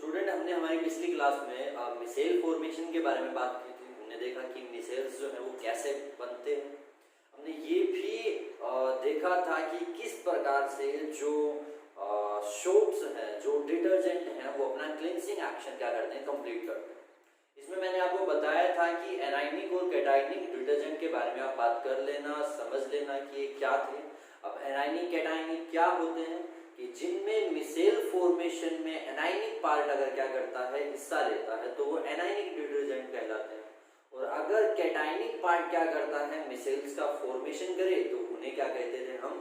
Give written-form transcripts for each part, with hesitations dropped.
Student, हमने हमारी पिछली क्लास में मिसेल फॉर्मेशन के बारे में बात की थी। हमने देखा कि मिसेल्स जो है वो कैसे बनते हैं। हमने ये भी देखा था कि किस प्रकार से जो सोप्स हैं, जो डिटर्जेंट हैं, वो अपना क्लिनसिंग एक्शन क्या करते हैं, कंप्लीट करते हैं। इसमें मैंने आपको बताया था कि एनाइनिक और कैटाइनिक डिटर्जेंट के बारे में आप बात कर लेना, समझ लेना कि ये क्या थे। अब एनाइनिक कैटाइनिक क्या होते हैं कि जिनमें मिसेल फॉर्मेशन में एनाइनिक पार्ट अगर क्या करता है, हिस्सा लेता है, तो वो एनाइनिक डिटर्जेंट कहलाते हैं। और अगर कैटाइनिक पार्ट क्या करता है, मिसेल्स का फॉर्मेशन करे, तो उन्हें क्या कहते थे हम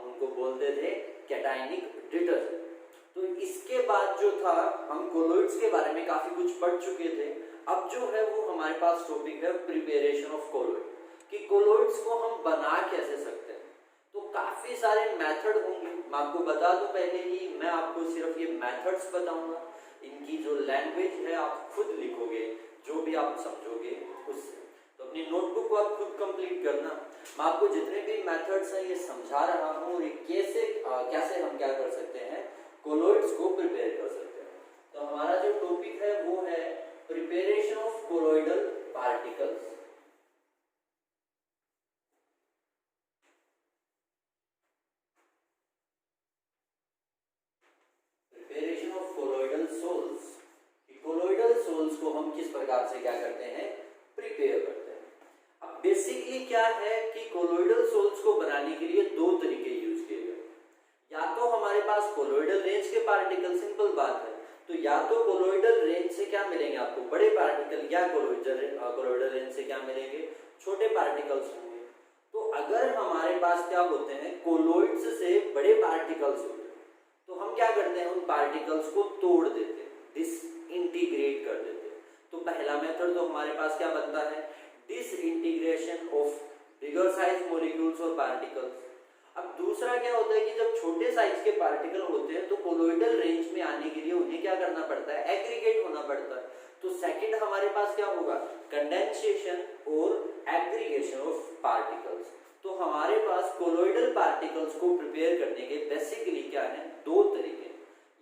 उनको बोलते थे कैटाइनिक डिटर्जेंट। तो इसके बाद जो था, हम कोलोइड्स के बारे में काफी कुछ पढ़ चुके थे। अब जो है वो हमारे पास टॉपिक है प्रिपरेशन ऑफ कोलोइड, कि कोलोइड्स को हम बना कैसे सकते हैं। तो काफी सारे मेथड होंगे, मैं आपको बता दूं पहले ही, मैं आपको सिर्फ ये मेथड्स बताऊंगा। इनकी जो लैंग्वेज है आप खुद लिखोगे, जो भी आप समझोगे उससे। तो अपनी नोटबुक को आप खुद कंप्लीट करना। मैं आपको जितने भी मेथड्स हैं ये समझा रहा हूँ, और ये कैसे हम क्या कर सकते हैं, कोलोइड्स को प्रिपेयर कर सकते हैं। तो हमारा जो टॉपिक है वो है preparation of colloidal particles. Preparation of colloidal sols. Colloidal sols को हम किस प्रकार से क्या करते हैं, प्रिपेयर करते हैं। अब बेसिकली क्या है कि कोलोइडल सोल्स को बनाने के लिए दो तरीके यूज किए गए। या तो हमारे पास कोलोइडल रेंज के पार्टिकल, सिंपल बात है, तो या तो कोलोइडल रेंज से क्या मिलेंगे आपको, बड़े पार्टिकल, या कोलोइडल रेंज से क्या मिलेंगे, छोटे पार्टिकल्स होंगे। तो अगर हमारे पास क्या होते हैं, कोलोइड्स से बड़े पार्टिकल्स होते हैं, तो हम क्या करते हैं, उन पार्टिकल्स को तोड़ देते हैं, डिसइंटीग्रेट कर देते हैं। तो पहला मेथड तो हमारे पास क्या बनता है, disintegration of bigger size molecules और पार्टिकल्स। अब दूसरा क्या होता है कि जब छोटे साइज के पार्टिकल होते हैं तो कोलोइडल रेंज में आने के लिए उन्हें क्या करना पड़ता है, एग्रीगेट होना पड़ता है। तो सेकंड हमारे पास क्या होगा, कंडेंसेशन और एग्रीगेशन ऑफ पार्टिकल्स। तो हमारे पास कोलोइडल पार्टिकल्स को प्रिपेयर करने के बेसिकली क्या है, दो तरीके।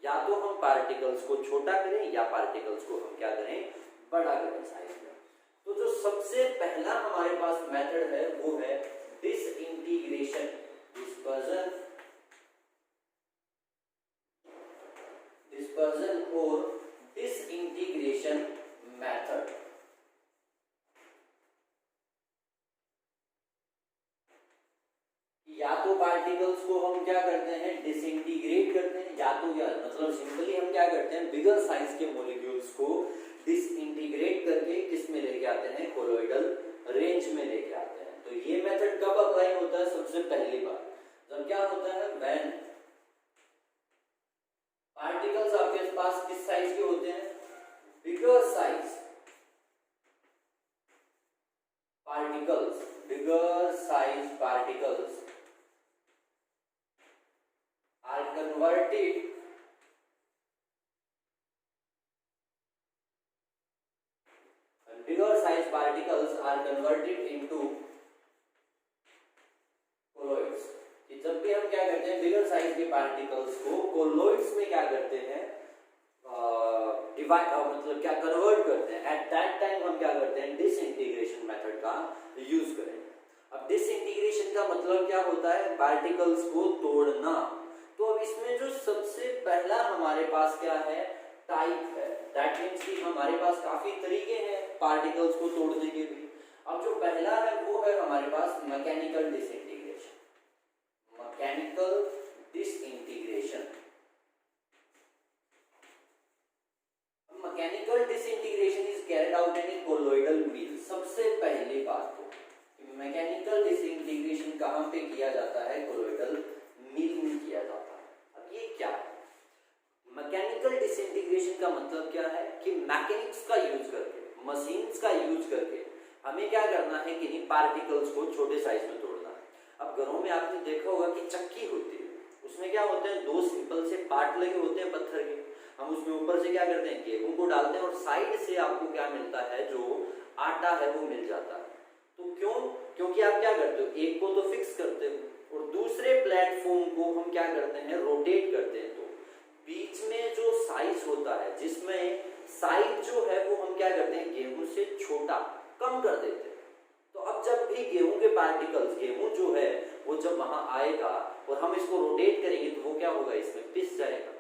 या तो हम पार्टिकल्स को छोटा करें, या पार्टिकल्स को हम क्या करें, बड़ा करें साइज में। तो जो सबसे पहला हमारे पास मेथड है वो है डिसइंटीग्रेशन, dispersion और disintegration method। या तो पार्टिकल्स को हम क्या करते हैं, डिसइंटीग्रेट करते हैं, या तो मतलब सिंपली हम क्या करते हैं, बिगर साइज के मॉलिक्यूल्स को डिसइंटीग्रेट करके किस में लेके आते हैं, कोलोइडल रेंज में लेके आते हैं। तो ये मेथड कब अप्लाई होता है, सबसे पहली बार जब क्या होता है, व्हेन पार्टिकल्स आपके पास किस साइज के होते हैं, bigger size particles, bigger size particles are converted bigger size particles are converted into colloids। जब भी हम क्या करते हैं, बिगर साइज के पार्टिकल्स को कोलोइड्स में क्या करते हैं, मतलब क्या कन्वर्ट करते हैं। एट दैट टाइम हम क्या करते हैं, डिसइंटीग्रेशन मेथड का यूज करेंगे। अब डिसइंटीग्रेशन का मतलब क्या होता है, पार्टिकल्स को तोड़ना। तो अब इसमें जो सबसे पहला हमारे पास क्या है, टाइप है। दैट मीन्स कि हमारे पास काफी तरीके हैं पार्टिकल्स को तोड़ने के भी। अब जो पहला है वो है हमारे पास mechanical disintegration. Mechanical disintegration, mechanical disintegration is carried out in colloidal mill. सबसे पहली बात तो मैकेनिकल डिसइंटीग्रेशन कहां पे किया जाता है, कोलोइडल मील में किया जाता है। अब ये क्या है, मैकेनिकल डिसइंटीग्रेशन का मतलब क्या है कि मैकेनिक्स का यूज करके, मशीन्स का यूज करके हमें क्या करना है, कि पार्टिकल्स को छोटे साइज में तोड़ना है। अब घरों में आपने देखा होगा कि चक्की होती है, उसमें क्या होते हैं, दो सिंपल से पार्ट लगे होते हैं पत्थर के। हम उसमें ऊपर से क्या करते हैं, गेहूं को डालते हैं, और साइड से आपको क्या मिलता है, जो आटा है वो मिल जाता है। तो क्यों, क्योंकि आप क्या करते हो, एक को तो फिक्स करते हो और दूसरे प्लेटफॉर्म को हम क्या करते हैं, रोटेट करते हैं। तो बीच में जो साइड साइज होता है जिसमें साइज जो है वो हम क्या करते हैं, गेहूं से छोटा कम कर देते हैं। तो अब जब भी गेहूं के पार्टिकल्स, गेहूं जो है वो जब वहां आएगा और हम इसको रोटेट करेंगे तो वो क्या होगा, इसमें पिस जाएगा।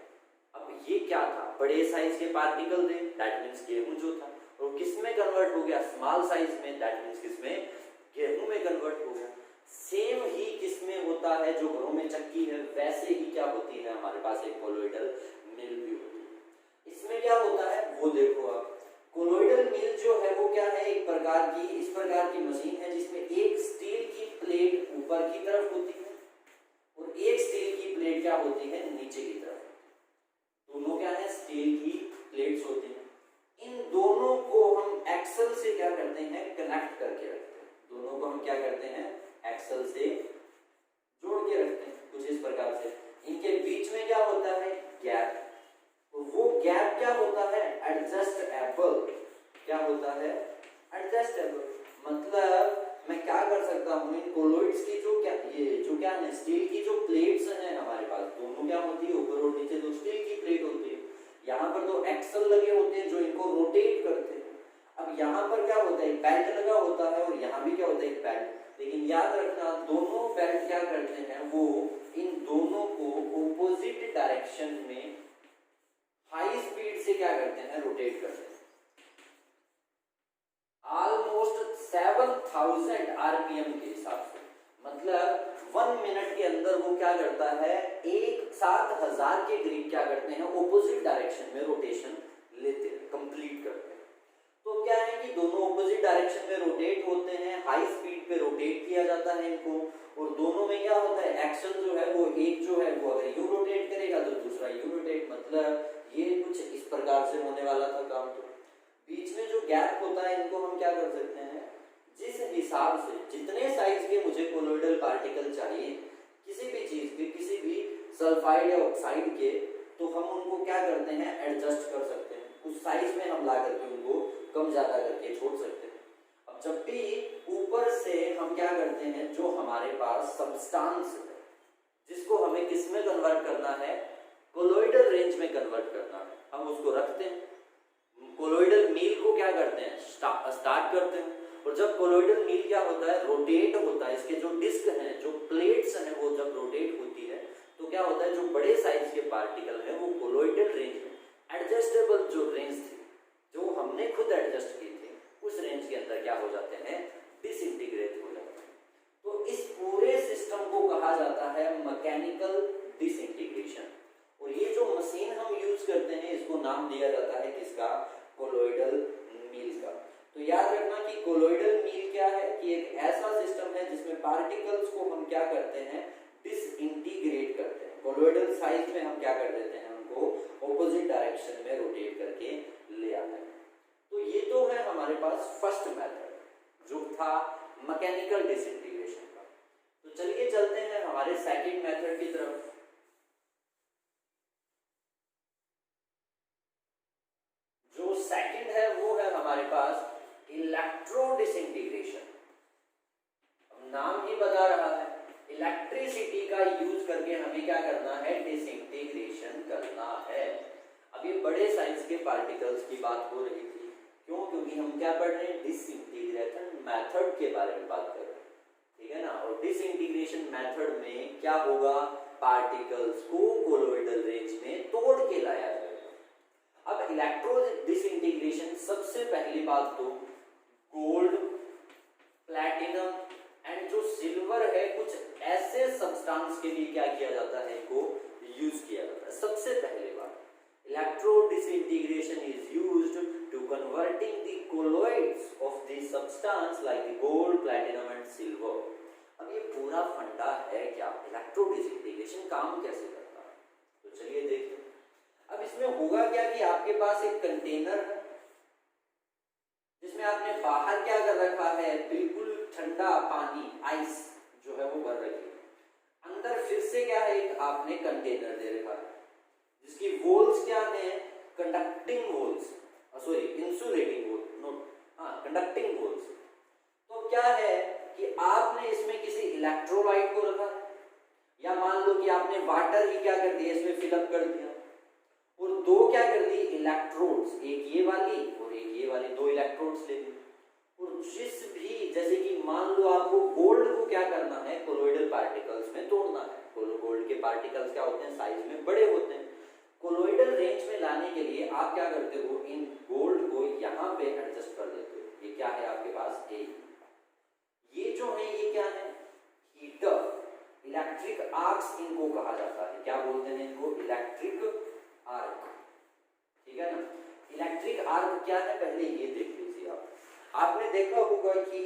अब ये क्या था, बड़े साइज के पार्टिकल थे, दैट मीन्स गेहूं जो था, और किस में कन्वर्ट हो गया, स्मॉल साइज में, दैट मीन्स किसमें, गेहूं में कन्वर्ट हो गया। सेम ही किसमें होता है, जो घरों में चक्की है वैसे ही क्या होती है, हमारे पास एक कोलोइडल मिल भी होती है। इसमें क्या होता है वो देखो आप, कोलोइडल मिल जो है वो क्या है, एक प्रकार की, इस प्रकार की मशीन है जिसमें एक स्टील की प्लेट ऊपर की तरफ होती है और एक स्टील की प्लेट क्या होती है, नीचे की तरफ। दोनों क्या है, स्टील की प्लेट्स होती हैं। इन दोनों को हम एक्सल से क्या करते हैं, कनेक्ट करके रखते हैं। दोनों को हम क्या करते हैं, एक्सल से जोड़ के रखते हैं कुछ इस प्रकार से। इनके बीच में क्या होता है, गैप, और वो गैप क्या होता है, एडजस्टेबल। क्या होता है, एडजस्टेबल। मतलब मैं क्या कर सकता हूँ, इन कोलोइड्स की जो क्या, ये जो क्या है, स्टील की जो प्लेट्स हैं हमारे पास, दोनों क्या होती है, ऊपर और नीचे दो स्टील की प्लेट होती है। यहाँ पर दो एक्सल लगे होते हैं जो इनको रोटेट करते हैं। अब यहाँ पर क्या होता है, बेल्ट लगा होता है, और यहाँ भी क्या होता है, एक बेल्ट। लेकिन याद रखना, दोनों बेल्ट क्या करते हैं, वो इन दोनों को ऑपोजिट डायरेक्शन में हाई स्पीड से क्या करते हैं, रोटेट करते हैं। ऑलमोस्ट 7000 आरपीएम के हिसाब से, मतलब 1 मिनट के अंदर वो क्या करता है, 7000 के करीब क्या करते हैं, ऑपोजिट डायरेक्शन में रोटेशन लेते हैं, कंप्लीट करते हैं। तो क्या है कि दोनों ऑपोजिट डायरेक्शन में रोटेट होते हैं, हाई स्पीड पे रोटेट किया जाता है इनको, और दोनों में क्या होता है, एक्शन जो है वो, एक जो है वो अगर यू रोटेट करेगा तो दूसरा यू रोटेट, मतलब ये कुछ इस प्रकार से होने वाला था काम। तो बीच में जो गैप होता है, इनको हम क्या कर सकते हैं, जिस हिसाब से, जितने साइज के मुझे कोलोइडल पार्टिकल चाहिए किसी भी चीज के, किसी भी सल्फाइड या ऑक्साइड के, तो हम उनको क्या करते हैं, एडजस्ट कर सकते हैं। उस साइज में हम ला करके उनको कम ज्यादा करके छोड़ सकते हैं। अब जब भी ऊपर से हम क्या करते हैं, जो हमारे पास सब्सटेंस है जिसको हमें किस में कन्वर्ट करना है, कोलोइडल रेंज में कन्वर्ट करना है, हम उसको रखते हैं। कोलोइडल मील को क्या करते हैं, स्टार्ट करते हैं। और जब कोलोइडल मील क्या होता है, रोटेट होता है, इसके जो डिस्क हैं, जो प्लेट्स हैं, वो जब रोटेट होती है तो क्या होता है, जो बड़े साइज के पार्टिकल हैं वो कोलोइडल रेंज में, एडजस्टेबल जो रेंज थी, जो हमने खुद एडजस्ट की थी, उस रेंज के अंदर क्या हो जाते हैं, डिसइंटीग्रेट हो जाते हैं। तो इस पूरे सिस्टम को कहा जाता है मैकेनिकल डिसइंटीग्रेशन। और ये जो मशीन हम यूज करते हैं, इसको नाम दिया जाता है किसका, कोलोइडल मील का। तो याद रखना कि कोलोइडल मील क्या है, कि एक ऐसा सिस्टम है जिसमें पार्टिकल्स को हम क्या करते हैं, डिसइंटीग्रेट करते हैं। कोलोइडल साइज में हम क्या कर देते हैं, उनको ऑपोजिट डायरेक्शन में रोटेट करके ले आते हैं। तो ये तो है हमारे पास फर्स्ट मेथड जो था मैकेनिकल डिसइंटीग्रेशन का। तो चलिए चलते हैं हमारे सेकंड मेथड की तरफ। जो सेकंड है वो है हमारे पास इलेक्ट्रो डिसइंटीग्रेशन। नाम ही बता रहा है, इलेक्ट्रिसिटी का यूज करके हमें क्या करना है, डिसइंटीग्रेशन करना है। अब ये बड़े साइज के पार्टिकल्स की बात हो रही थी, क्यों, क्योंकि हम क्या पढ़ रहे हैं, डिसइंटीग्रेशन मेथड के बारे में बात कर रहे हैं, ठीक है ना। और डिसइंटीग्रेशन मेथड में क्या होगा, पार्टिकल्स को कोलोइडल रेंज में तोड़ के लाया जाएगा। अब इलेक्ट्रो डिसइंटीग्रेशन, सबसे पहली बात तो गोल्ड, प्लैटिनम एंड जो सिल्वर है, कुछ ऐसे सब्सटेंस के लिए क्या किया जाता है, इनको यूज किया जाता है। सबसे पहले बात, electro disintegration is used to converting the colloids of the substance like the gold, platinum and silver. अब ये पूरा फंडा है क्या, इलेक्ट्रो डिसइंटीग्रेशन काम कैसे करता है, तो चलिए देखिए। अब इसमें होगा क्या कि आपके पास एक कंटेनर है जिसमें आपने बाहर क्या कर रखा है, बिल्कुल ठंडा पानी, आइस जो है वो भर रखी है। अंदर फिर से क्या है, एक आपने कंटेनर दे रखा है जिसकी वॉल्स क्या है, conducting walls, sorry insulating wall, note, हाँ कंडक्टिंग वॉल्स। तो क्या है कि आपने इसमें किसी इलेक्ट्रोलाइट को रखा, या मान लो कि आपने वाटर ही क्या कर दिया, इसमें फिलअप कर दिया, और दो क्या कर इलेक्ट्रोड्स, एक ये वाली और एक ये वाली, दो इलेक्ट्रोड्स ले ली। और जिस भी, जैसे कि मान लो आपको गोल्ड को क्या करना है, कोलोइडल पार्टिकल्स में तोड़ना है। गोल्ड के पार्टिकल्स क्या होते हैं, साइज में बड़े होते हैं। कोलोइडल रेंज में लाने के लिए आप क्या करते हो, इन गोल्ड को यहाँ पे एडजस्ट कर देते हो। ये क्या है आपके पास, ये जो है ये क्या है, हीटर, इलेक्ट्रिक आर्क्स इनको कहा जाता है। क्या बोलते हैं इनको, इलेक्ट्रिक आर्क, ठीक है ना। इलेक्ट्रिक आर्क क्या है, पहले ये देख लीजिए आप। आपने देखा होगा कि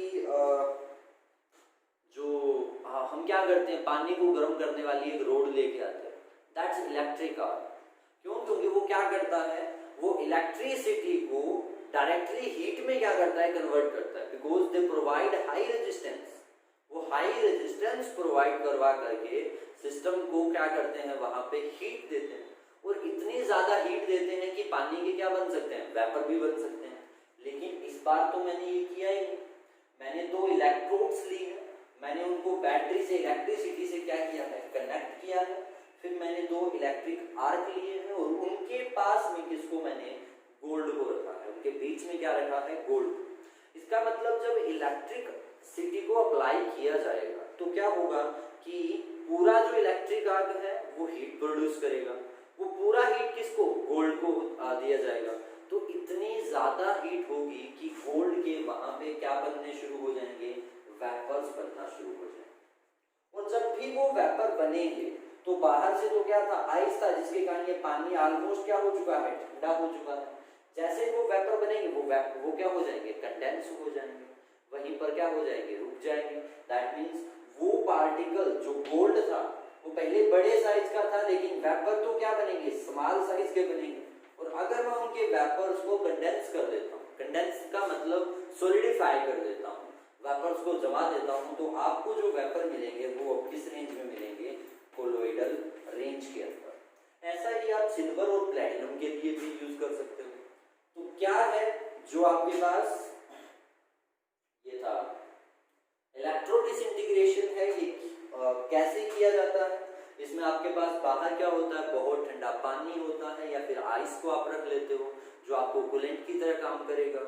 हम क्या करते हैं, पानी को गर्म करने वाली एक रोड लेके आते हैं, दैट्स इलेक्ट्रिक आर्क। क्यों, क्योंकि वो क्या करता है, वो इलेक्ट्रिसिटी को डायरेक्टली हीट में क्या करता है, कन्वर्ट करता है, because they provide high resistance. वो हाई रेजिस्टेंस प्रोवाइड करवा करके सिस्टम को क्या करते हैं, वहां पे हीट देते हैं। और इतनी ज्यादा हीट देते हैं कि पानी के क्या बन सकते हैं, वेपर भी बन सकते हैं। लेकिन इस बार तो मैंने ये किया ही नहीं, मैंने दो इलेक्ट्रोड्स ली है, मैंने उनको बैटरी से, इलेक्ट्रिसिटी से क्या किया है, कनेक्ट किया है। फिर मैंने दो इलेक्ट्रिक आर्क लिए हैं और उनके पास में किसको, मैंने गोल्ड को रखा है, उनके बीच में क्या रखा है, गोल्ड। इसका मतलब जब इलेक्ट्रिक सिटी को अप्लाई किया जाएगा तो क्या होगा कि पूरा जो इलेक्ट्रिक आर्क है वो हीट प्रोड्यूस करेगा। वो पूरा हीट किसको, गोल्ड को दिया जाएगा। तो इतनी ज्यादा हीट होगी कि गोल्ड के वहां पे क्या बनने शुरू हो जाएंगे, वेपर्स बनना शुरू हो जाएंगे। और जब भी वो वेपर बनेंगे तो बाहर से तो क्या था, आइस था, जिसके कारण ये पानी ऑलमोस्ट क्या हो चुका है, ठंडा हो चुका है। जैसे वो वेपर बनेंगे वो क्या हो जाएंगे, कंडेंस हो जाएंगे, वहीं पर क्या हो जाएंगे, रुक जाएंगे। दैट मीन्स वो पार्टिकल जो गोल्ड था वो पहले बड़े साइज का था, लेकिन वेपर तो क्या बनेंगे, स्मॉल साइज के बनेंगे। और अगर मैं उनके वेपर्स को कंडेंस कर देता हूँ, कंडेंस का मतलब सॉलिडिफाई कर देता हूँ, वेपर्स को जमा देता हूँ, तो आपको जो वेपर मिलेंगे वो किस रेंज में मिलेंगे, कोलोइडल रेंज के अंदर। ऐसा ही आप सिल्वर और प्लैटिनम के लिए भी यूज कर सकते हो। तो क्या है जो आपके पास ये था, इलेक्ट्रो डिसइंटीग्रेशन है, ये कैसे किया जाता है। इसमें आपके पास बाहर क्या होता है, बहुत ठंडा पानी होता है, या फिर आइस को आप रख लेते हो जो आपको कूलेंट की तरह काम करेगा।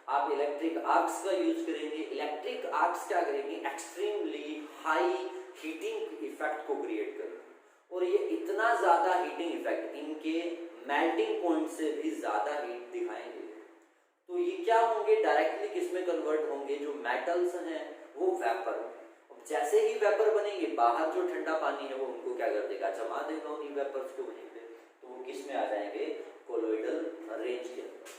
आप इलेक्ट्रिक आर्क्स का यूज करेंगे। इलेक्ट्रिक आर्क्स क्या करेंगे, एक्सट्रीमली हाई हीटिंग इफेक्ट को क्रिएट करेंगे। और ये इतना ज्यादा हीटिंग इफेक्ट, इनके मेल्टिंग पॉइंट से भी ज्यादा हीट दिखाएंगे। तो ये क्या होंगे, डायरेक्टली किसमें कन्वर्ट होंगे, जो मेटल्स हैं वो वेपर। जैसे ही वेपर बनेंगे, बाहर जो ठंडा पानी है वो उनको क्या कर देगा, जमा देगा उन्हीं वेपर्स को वहीं पे, तो वो किस में आ जाएंगे, कोलोइडल रेंज के अंदर।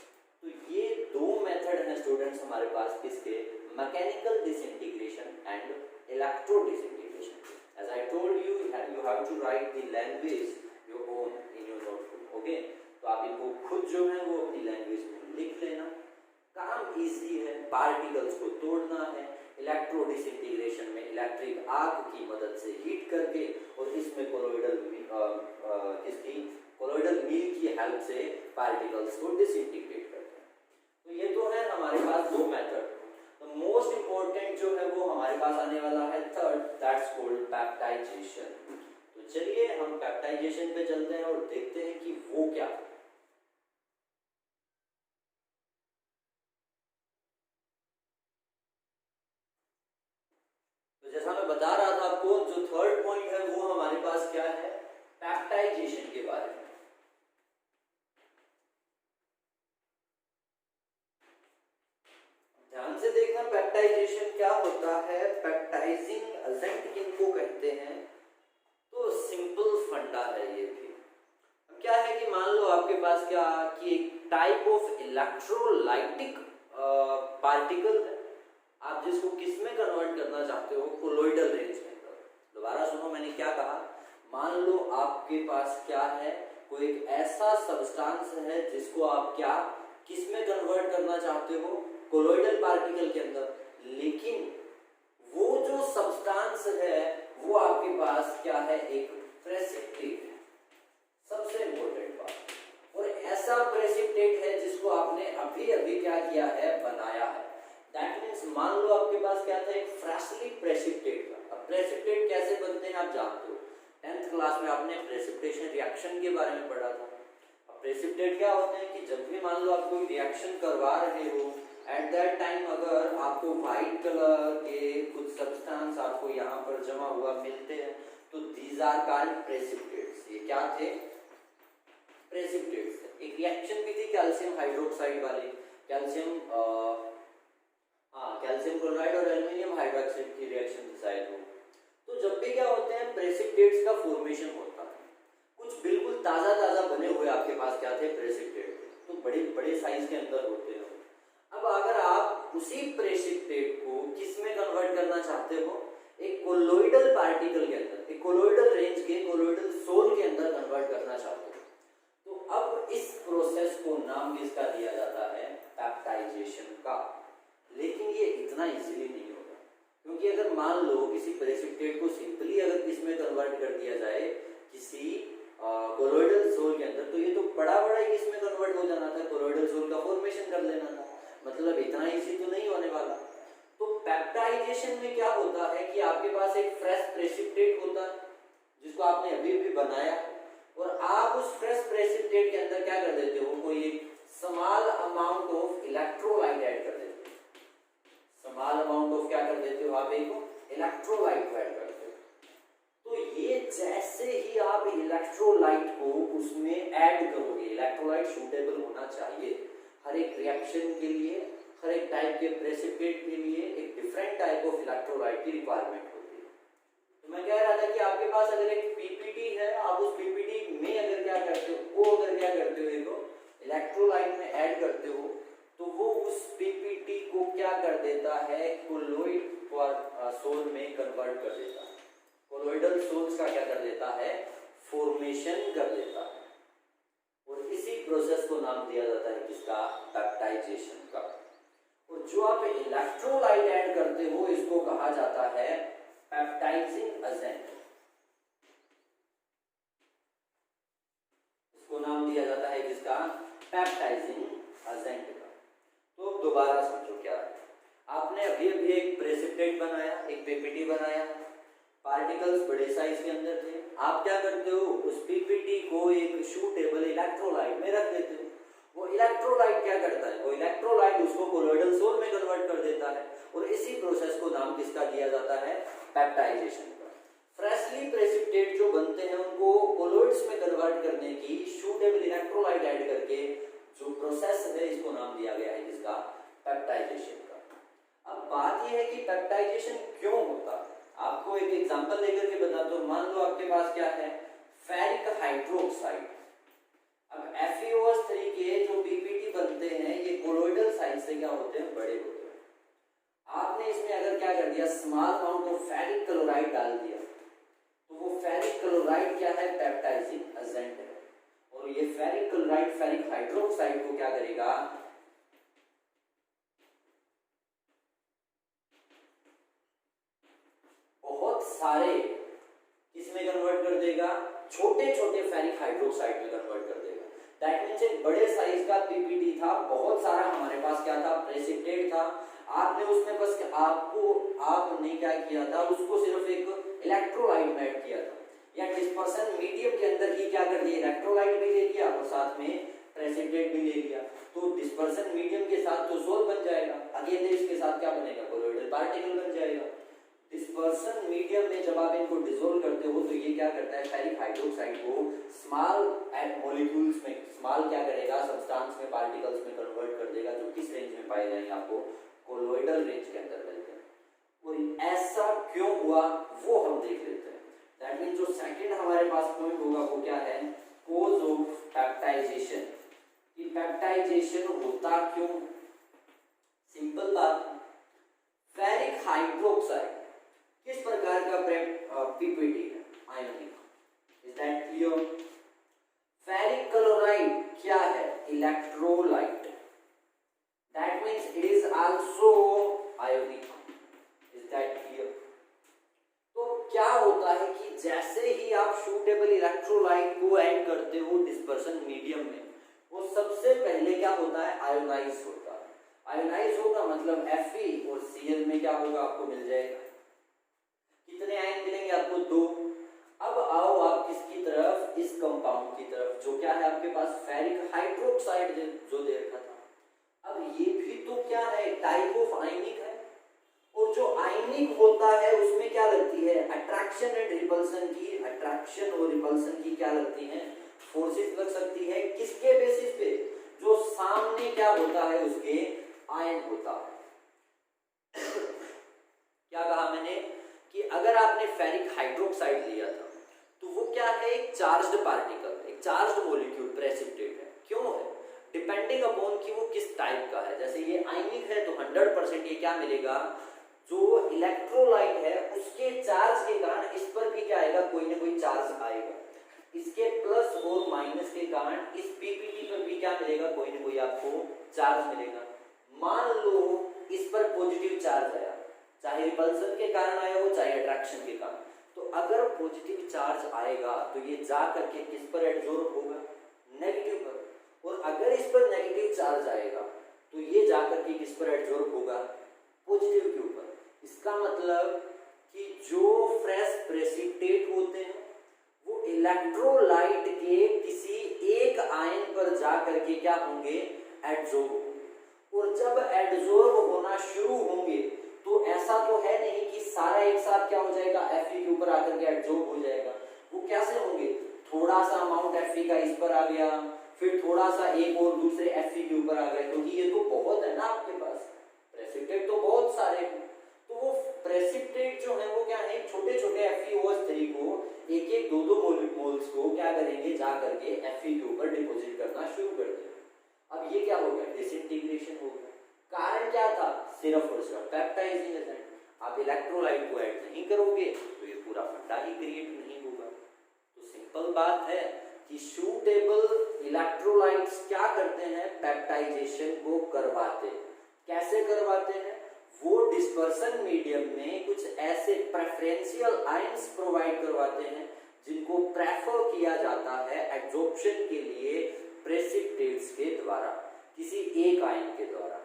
तो ये दो मेथड हैं स्टूडेंट्स हमारे पास किसके, mechanical disintegration and electro disintegration. As I told you, you have to write the language your own in your notebook, okay. तो आप इनको खुद जो है वो अपनी लैंग्वेज में लिख लेना। काम इजी है, पार्टिकल्स को तोड़ना है, इलेक्ट्रो डिसइंटीग्रेशन में इलेक्ट्रिक आर्क की मदद से हीट करके, और इसमें कोलोइडल मील की हेल्प से पार्टिकल्स को डिसइंटीग्रेट करते हैं। तो ये तो है हमारे पास दो मेथड। तो मोस्ट इंपॉर्टेंट जो है वो हमारे पास आने वाला है थर्ड, दैट्स कॉल्ड पेप्टाइजेशन। तो चलिए हम पेप्टाइजेशन पे चलते हैं और देखते हैं कि वो क्या है। जैसा मैं बता रहा था आपको, जो थर्ड पॉइंट है वो हमारे पास क्या है, पेप्टाइजेशन के बारे में। ध्यान से देखना, पेप्टाइजेशन क्या होता है, पेप्टाइजिंग एजेंट किनको कहते हैं। तो सिंपल फंडा है ये भी। क्या है कि मान लो आपके पास क्या कि एक टाइप ऑफ इलेक्ट्रोलाइटिक पार्टिकल है, आप जिसको किस में कन्वर्ट करना चाहते हो, कोलोइडल रेंज में। दोबारा सुनो मैंने क्या कहा, मान लो आपके पास क्या है, कोई एक ऐसा सब्सटेंस है जिसको आप क्या किस में कन्वर्ट करना चाहते हो, कोलोइडल पार्टिकल के अंदर। लेकिन वो जो सब्सटेंस है वो आपके पास क्या है, एक प्रेसिपिटेट है, सबसे इंपॉर्टेंट बात। और ऐसा प्रेसिपिटेट है जिसको आपने अभी अभी क्या किया है, बनाया है। दैट मीन्स मान लो आपके पास क्या था, एक फ्रेशली प्रेसिपिटेट था। अब प्रेसिपिटेट कैसे बनते हैं आप जानते हो, 10th क्लास में आपने प्रेसिपिटेशन रिएक्शन के बारे में पढ़ा था। अब प्रेसिपिटेट क्या होते हैं कि जब भी मान लो आप कोई रिएक्शन करवा रहे हो, एट दैट टाइम अगर आपको व्हाइट कलर के कुछ सब्सटेंस आपको यहाँ पर जमा हुआ मिलते हैं तो दीज आर कॉल्ड प्रेसिपिटेट्स। ये क्या थे? प्रेसिपिटेट्स। एक रिएक्शन भी थी कैल्शियम हाइड्रोक्साइड वाली, कैल्शियम कैल्शियम क्लोराइड और एल्युमिनियम हाइड्रोक्साइड की रिएक्शन थी शायद वो। तो जब भी क्या होते हैं प्रेसिपिटेट्स का फॉर्मेशन होता है, कुछ बिल्कुल ताजा ताजा बने हुए आपके पास क्या थे? प्रेसिपिटेट। तो बड़े बड़े साइज के अंदर होते हैं। अब अगर आप उसी प्रेसिपिटेट को किस में कन्वर्ट करना चाहते हो? एक कोलोइडल पार्टिकल के अंदर, एक कोलोइडल रेंज के कोलोइडल सोल के अंदर कन्वर्ट करना चाहते हो, तो अब इस प्रोसेस को नाम किसका दिया जाता है? पेप्टाइजेशन का। लेकिन ये इतना इजीली नहीं होगा, क्योंकि अगर मान लो किसी प्रेसिपिटेट को सिंपली अगर किसमें कन्वर्ट कर दिया जाए, किसी कोलोइडल सोल के अंदर, तो ये तो बड़ा बड़ा ही इसमें कन्वर्ट हो जाना था, कोलोइडल सोल का फॉर्मेशन कर लेना था। मतलब इतना इजी तो नहीं होने वाला। तो पेप्टाइजेशन में क्या होता है कि आपके पास एक फ्रेश प्रेसिपिटेट होता है जिसको आपने अभी भी बनाया, और आप उस फ्रेश प्रेसिपिटेट के अंदर क्या कर देते हो? कोई एक small amount of electrolyte add कर देते हो। स्मॉल अमाउंट ऑफ क्या कर देते हो? आप एक इलेक्ट्रोलाइट ऐड करते हो। तो ये जैसे ही आप इलेक्ट्रोलाइट को उसमें ऐड करोगे, इलेक्ट्रोलाइट सूटेबल होना चाहिए हर एक रिएक्शन के लिए, हर एक टाइप के प्रेसिपिटेट के लिए एक डिफरेंट टाइप ऑफ इलेक्ट्रोलाइट की रिक्वायरमेंट होती है। तो मैं कह रहा था कि आपके पास अगर एक पीपीटी है, आप उस पीपीटी में अगर क्या करते हो, वो अगर क्या करते हो, देखो इलेक्ट्रोलाइट में ऐड करते हो, तो वो उस पीपीटी को क्या कर देता है? कोलोइड सोल में कन्वर्ट कर देता है। कोलोइडल सोल्स का क्या कर देता है? फॉर्मेशन कर देता है। और इसी प्रोसेस को नाम दिया जाता है किसका? पेप्टाइजेशन का। और जो आप इलेक्ट्रोलाइट ऐड करते हो इसको कहा जाता है पेप्टाइजिंग एजेंट। इसको नाम दिया जाता है किसका? पेप्टाइजिंग एजेंट का। तो दोबारा समझो क्या है। आपने अभी अभी एक प्रेसिपिटेट बनाया, एक पीपीटी बनाया, पार्टिकल्स बड़े साइज के अंदर थे। आप क्या करते हो? उस पीपीटी को एक शूटेबल इलेक्ट्रोलाइट में रख देते हो। वो इलेक्ट्रोलाइट क्या करता है? वो इलेक्ट्रोलाइट उसको कोलोइडल सोल में कन्वर्ट कर देता है, और इसी प्रोसेस को नाम किसका दिया जाता है? पेप्टाइजेशन का। फ्रेशली प्रेसिपिटेट जो बनते हैं उनको कोलोइड्स में कन्वर्ट करने की शूटेबल इलेक्ट्रोलाइट ऐड करके जो प्रोसेस है, इसको नाम दिया गया है किसका? पेप्टाइजेशन का। अब बात यह है कि पेप्टाइजेशन क्यों होता है। आपको एक एग्जांपल लेकर के बता दो। मान लो आपके पास क्या है? Ferric hydroxide. अब FeOH3 के जो पीपीटी बनते हैं ये कोलोइडल साइज से क्या होते हैं? बड़े होते हैं। आपने इसमें अगर क्या कर दिया? Small amount of ferric chloride डाल दिया, तो वो फेरिक क्लोराइड क्या है? पेप्टाइजिंग एजेंट है। और ये फेरिक क्लोराइड फेरिक हाइड्रोक्साइड को क्या करेगा? बहुत सारे किसमें कन्वर्ट कर देगा? छोटे छोटे फेरिक हाइड्रोक्साइड में कन्वर्ट कर देगा। दैट मींस एक बड़े साइज का पीपीटी था, बहुत सारा हमारे पास क्या था? प्रेसिपिटेट था। आपने उसमें बस आपने क्या किया था? उसको सिर्फ एक इलेक्ट्रोलाइट में ऐड किया था, या डिस्पर्सन मीडियम के अंदर ही क्या कर दिया? इलेक्ट्रोलाइट भी ले लिया और साथ में प्रेसिपिटेट भी ले लिया। तो डिस्पर्सन मीडियम के साथ तो सोल बन जाएगा, अगेन इसके साथ क्या बनेगा? कोलोइडल पार्टिकल बन जाएगा। डिस्पर्सन मीडियम में जब आप इनको डिसोल्व करते हो तो ये क्या करता है? फेरिक हाइड्रोक्साइड को स्मॉल मॉलिक्यूल्स में, स्मॉल क्या करेगा? सब्सटेंस में, पार्टिकल्स में कन्वर्ट कर देगा, जो किस रेंज में पाए जाएंगे? आपको कोलोइडल रेंज के अंदर मिलते हैं। और ऐसा क्यों हुआ वो हम देख लेते हैं। दैट मींस जो सेकंड हमारे पास पॉइंट होगा वो क्या है? Cause of peptization. कि पेप्टाइजेशन होता क्यों? सिंपल बात, फेरिक हाइड्रोक्साइड किस प्रकार का पीपीटी है? Ionic. Is that clear? Ferric chloride क्या है? Electrolyte. That means it is also ionic. Is that clear? तो क्या होता है कि जैसे ही आप शूटेबल इलेक्ट्रोलाइट को ऐड करते हो डिस्पर्सन मीडियम में, वो सबसे पहले क्या होता है? आयोनाइज होता है। आयोनाइज होगा मतलब Fe और Cl में क्या होगा? आपको मिल जाएगा। कितने आयन मिलेंगे आपको? 2। अब आओ आप किसकी तरफ, इस कंपाउंड की तरफ, जो क्या है आपके पास फेरिक हाइड्रोक्साइड जो दे रखा था। अब ये भी तो क्या है, टाइप ऑफ आयनिक है, और जो आयनिक होता है उसमें क्या लगती है, अट्रैक्शन एंड रिपल्सन की, अट्रैक्शन और रिपल्सन की क्या लगती है, फोर्सेस लग सकती है। किसके बेसिस पे, जो सामने क्या होता है उसके आयन होता है। क्या कहा मैंने कि अगर आपने फेरिक हाइड्रोक्साइड लिया था तो वो क्या है, एक चार्ज्ड पार्टिकल, एक चार्ज्ड मॉलिक्यूल प्रेसिपिटेट है। क्यों है, डिपेंडिंग अपॉन कि वो किस टाइप का है। जैसे ये आयनिक है तो 100% ये क्या मिलेगा, जो इलेक्ट्रोलाइट है उसके चार्ज के कारण इस पर भी क्या आएगा, कोई ना कोई चार्ज आएगा। इसके प्लस और माइनस के कारण इस पीपीटी पर भी क्या मिलेगा, कोई ना कोई आपको चार्ज मिलेगा। मान लो इस पर पॉजिटिव चार्ज आया, चाहे रिपल्सन के कारण आया हो चाहे अट्रैक्शन के कारण, तो अगर पॉजिटिव चार्ज आएगा तो ये जा करके किस पर एडजॉर्ब होगा, नेगेटिव पर। और अगर इस पर नेगेटिव चार्ज आएगा तो ये जा करके किस पर एडजॉर्ब होगा, पॉजिटिव के ऊपर। इसका मतलब कि जो फ्रेश प्रेसिपिटेट होते हैं वो इलेक्ट्रोलाइट के किसी एक आयन पर जा करके क्या होंगे, एडजॉर्ब होंगे। और जब एडजॉर्ब होना शुरू होंगे तो ऐसा तो है नहीं कि सारा एक साथ क्या हो जाएगा, Fe के ऊपर आकर के एडजॉर्ब हो जाएगा। वो कैसे होंगे, थोड़ा सा अमाउंट Fe का इस पर आ गया, फिर थोड़ा सा एक और दूसरे Fe के ऊपर आ गया, क्योंकि ये तो बहुत है ना आपके पास, प्रेसिपिटेट तो बहुत सारे हैं। तो वो प्रेसिपिटेट जो है वो क्या है, छोटे छोटे FeOH3 को एक एक दो दो मोल्स को क्या करेंगे, जा करके Fe के ऊपर डिपॉजिट करना शुरू कर देंगे। अब ये क्या हो गया, डिसइंटीग्रेशन हो गया। कारण क्या था, सिर्फ और सिर्फ पेप्टाइजिंग एजेंट। आप इलेक्ट्रोलाइट को ऐड नहीं करोगे तो ये पूरा फंडा ही क्रिएट नहीं होगा। तो सिंपल बात है कि सूटेबल इलेक्ट्रोलाइट्स क्या करते हैं, पेप्टाइजेशन को करवाते हैं। कैसे करवाते हैं, वो डिस्पर्सन मीडियम में कुछ ऐसे प्रेफरेंशियल आयंस प्रोवाइड करवाते हैं जिनको प्रेफर किया जाता है एब्जॉर्प्शन के लिए प्रेसिपिटेट्स के द्वारा, किसी एक आयन के द्वारा।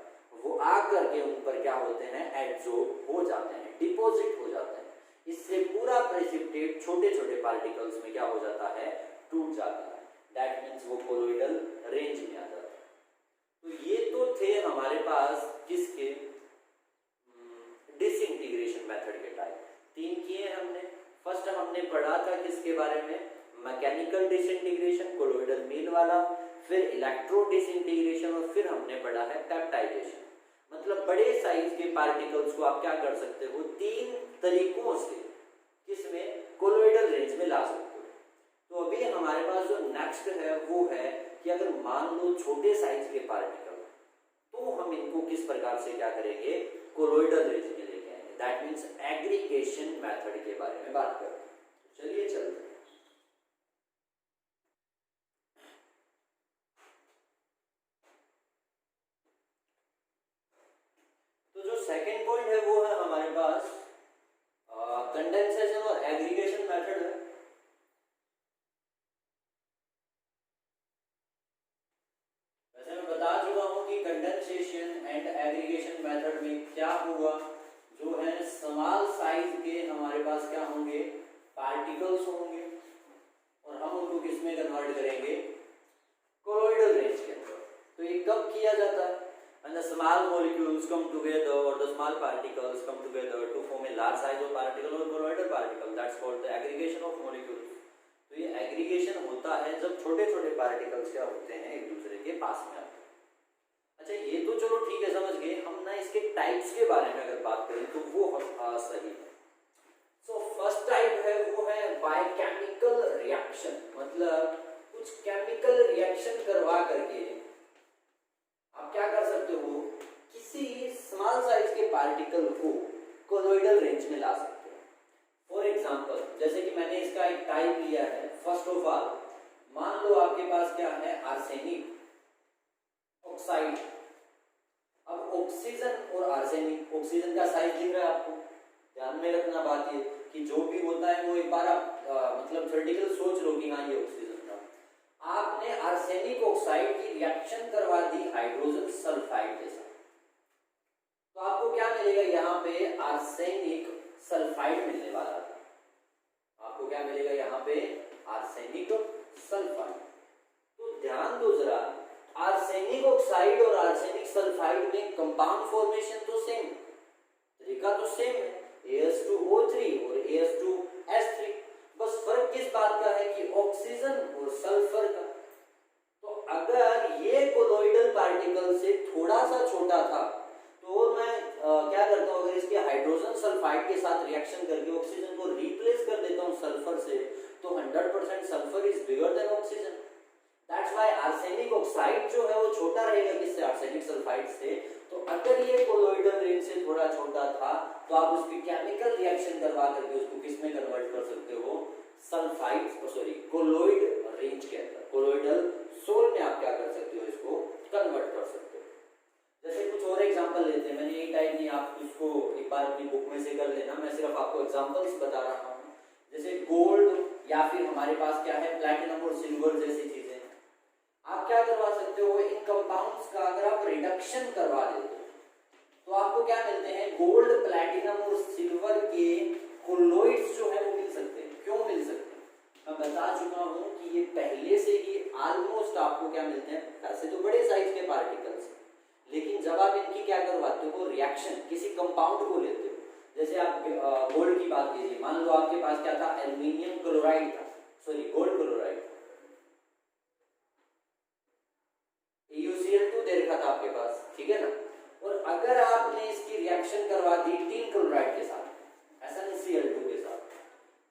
वो आकर के उन पर क्या होते हैं, एब्जॉर्ब हो जाते हैं, डिपॉजिट हो जाते हैं। इससे पूरा प्रेसिपिटेट छोटे छोटे पार्टिकल्स में क्या हो जाता है, टूट जाता है। दैट मीन्स वो कोलोइडल रेंज में आ जाता है। तो ये तो थे हमारे पास किसके, डिसइंटीग्रेशन मेथड के टाइप। 3 किए हमने। फर्स्ट हमने पढ़ा था किसके बारे में, मैकेनिकल डिसइंटीग्रेशन, कोलोइडल मील वाला, फिर इलेक्ट्रो डिसइंटीग्रेशन, और फिर हमने पढ़ा है पेप्टाइजेशन। मतलब बड़े साइज के पार्टिकल्स को आप क्या कर सकते हो, 3 तरीकों से किसमें, कोलोइडल रेंज में ला सकते हो। तो अभी हमारे पास जो नेक्स्ट है वो है कि अगर मान लो छोटे साइज के पार्टिकल, तो हम इनको किस प्रकार से क्या करेंगे, कोलोइडल रेंज में लेके आएंगे। दैट मीन्स एग्रीगेशन मेथड के बारे में बात करते हैं। चलिए चलते हैं। तो जो सेकेंड पॉइंट है वो है हमारे पास कंडेंसेशन और एग्रीगेशन मेथड है। वैसे मैं बता चुका हूं कि कंडेंसेशन एंड एग्रीगेशन मेथड में क्या हुआ, जो है स्मॉल साइज के हमारे पास क्या होंगे, पार्टिकल्स होंगे, और हम उनको किस में कन्वर्ट करेंगे, कोलोइडल रेंज के अंदर। तो ये कब किया जाता है, when the small molecules come together or the small particles come together to form a large size of particle or colloidal particle, that's called the aggregation of molecules। तो ये एग्रीगेशन होता है जब छोटे छोटे पार्टिकल्स क्या होते हैं, एक दूसरे के पास में आते हैं। अच्छा ये तो चलो ठीक है, समझ गए। हम ना इसके टाइप्स के बारे में अगर बात करें तो वो सही है। सो फर्स्ट टाइप है वो है बायोकेमिकल रिएक्शन, मतलब कुछ केमिकल रिएक्शन करवा करके आप क्या कर सकते हो, किसी स्मॉल साइज के पार्टिकल को कोलोइडल रेंज में ला सकते हो। फॉर एग्जांपल, जैसे कि मैंने इसका एक टाइप लिया है। फर्स्ट ऑफ ऑल मान लो आपके पास क्या है, आर्सेनिक ऑक्साइड। अब ऑक्सीजन और आर्सेनिक, ऑक्सीजन का साइज दिख रहा है आपको, ध्यान में रखना बात ये कि जो भी होता है वो एक बार आप मतलब थ्योरेटिकल सोच लो कि हाँ ये ऑक्सीजन था। आपने आर्सेनिक ऑक्साइड की रिएक्शन करवा दी हाइड्रोजन सल्फाइड के साथ, तो आपको क्या मिलेगा, यहाँ पे आर्सेनिक सल्फाइड मिलने वाला था। आपको क्या क्या मिलेगा यहाँ पे, आर्सेनिक सल्फाइड। तो ध्यान दो जरा, आर्सेनिक ऑक्साइड और आर्सेनिक सल्फाइड में कंपाउंड फॉर्मेशन तो सेम, तरीका तो सेम है, AS2O3 और AS2S3, बस फर्क किस बात का है कि ऑक्सीजन और सल्फर का। तो अगर ये कोलोइडल पार्टिकल से थोड़ा सा छोटा था तो मैं क्या करता हूँ, अगर इसके हाइड्रोजन सल्फाइड के साथ रिएक्शन करके ऑक्सीजन को रिप्लेस कर देता हूँ सल्फर से, तो 100% sulphur is bigger than oxygen. That's why arsenic oxide जो है वो छोटा रहेगा किससे, आर्सेनिक सल्फाइड से। तो अगर ये कोलोइडल रेंज से थोड़ा छोटा था तो आप उसकी केमिकल रिएक्शन करवा करके उसको किस में कन्वर्ट कर सकते हो, सल्फाइड सॉरी कोलोइड रेंज के अंदर, कोलोइडल सोल में आप क्या कर सकते हो, इसको कन्वर्ट कर सकते हो। जैसे कुछ और एग्जांपल लेते हैं, मैंने एक टाइप नहीं, आप इसको एक बार अपनी बुक में से कर लेना, मैं सिर्फ आपको एग्जांपल्स बता रहा हूँ। जैसे गोल्ड या फिर हमारे पास क्या है प्लैटिनम और सिल्वर जैसी चीजें, आप क्या करवा सकते हो, इन कंपाउंड्स का अगर आप रिडक्शन करवा देते हो तो आपको क्या मिलते हैं, गोल्ड प्लैटिनम और सिल्वर के कोलोइड्स जो है वो मिल सकते हैं। क्यों मिल सकते हैं, मैं बता चुका हूं कि ये पहले से ही ऑलमोस्ट आपको क्या मिलते हैं, ऐसे तो बड़े साइज के पार्टिकल्स, लेकिन जब आप इनकी क्या करवाते हो, रिएक्शन किसी कंपाउंड को लेते हो, जैसे आप गोल्ड की बात कीजिए, मान लो आपके पास क्या था, एल्यूमिनियम क्लोराइड था, सॉरी गोल्ड क्लोराइड, AuCl2 दे रखा था आपके पास, ठीक है ना। और अगर आपने इसकी रिएक्शन करवा दी टिन क्लोराइड के साथ, SnCl2 के साथ,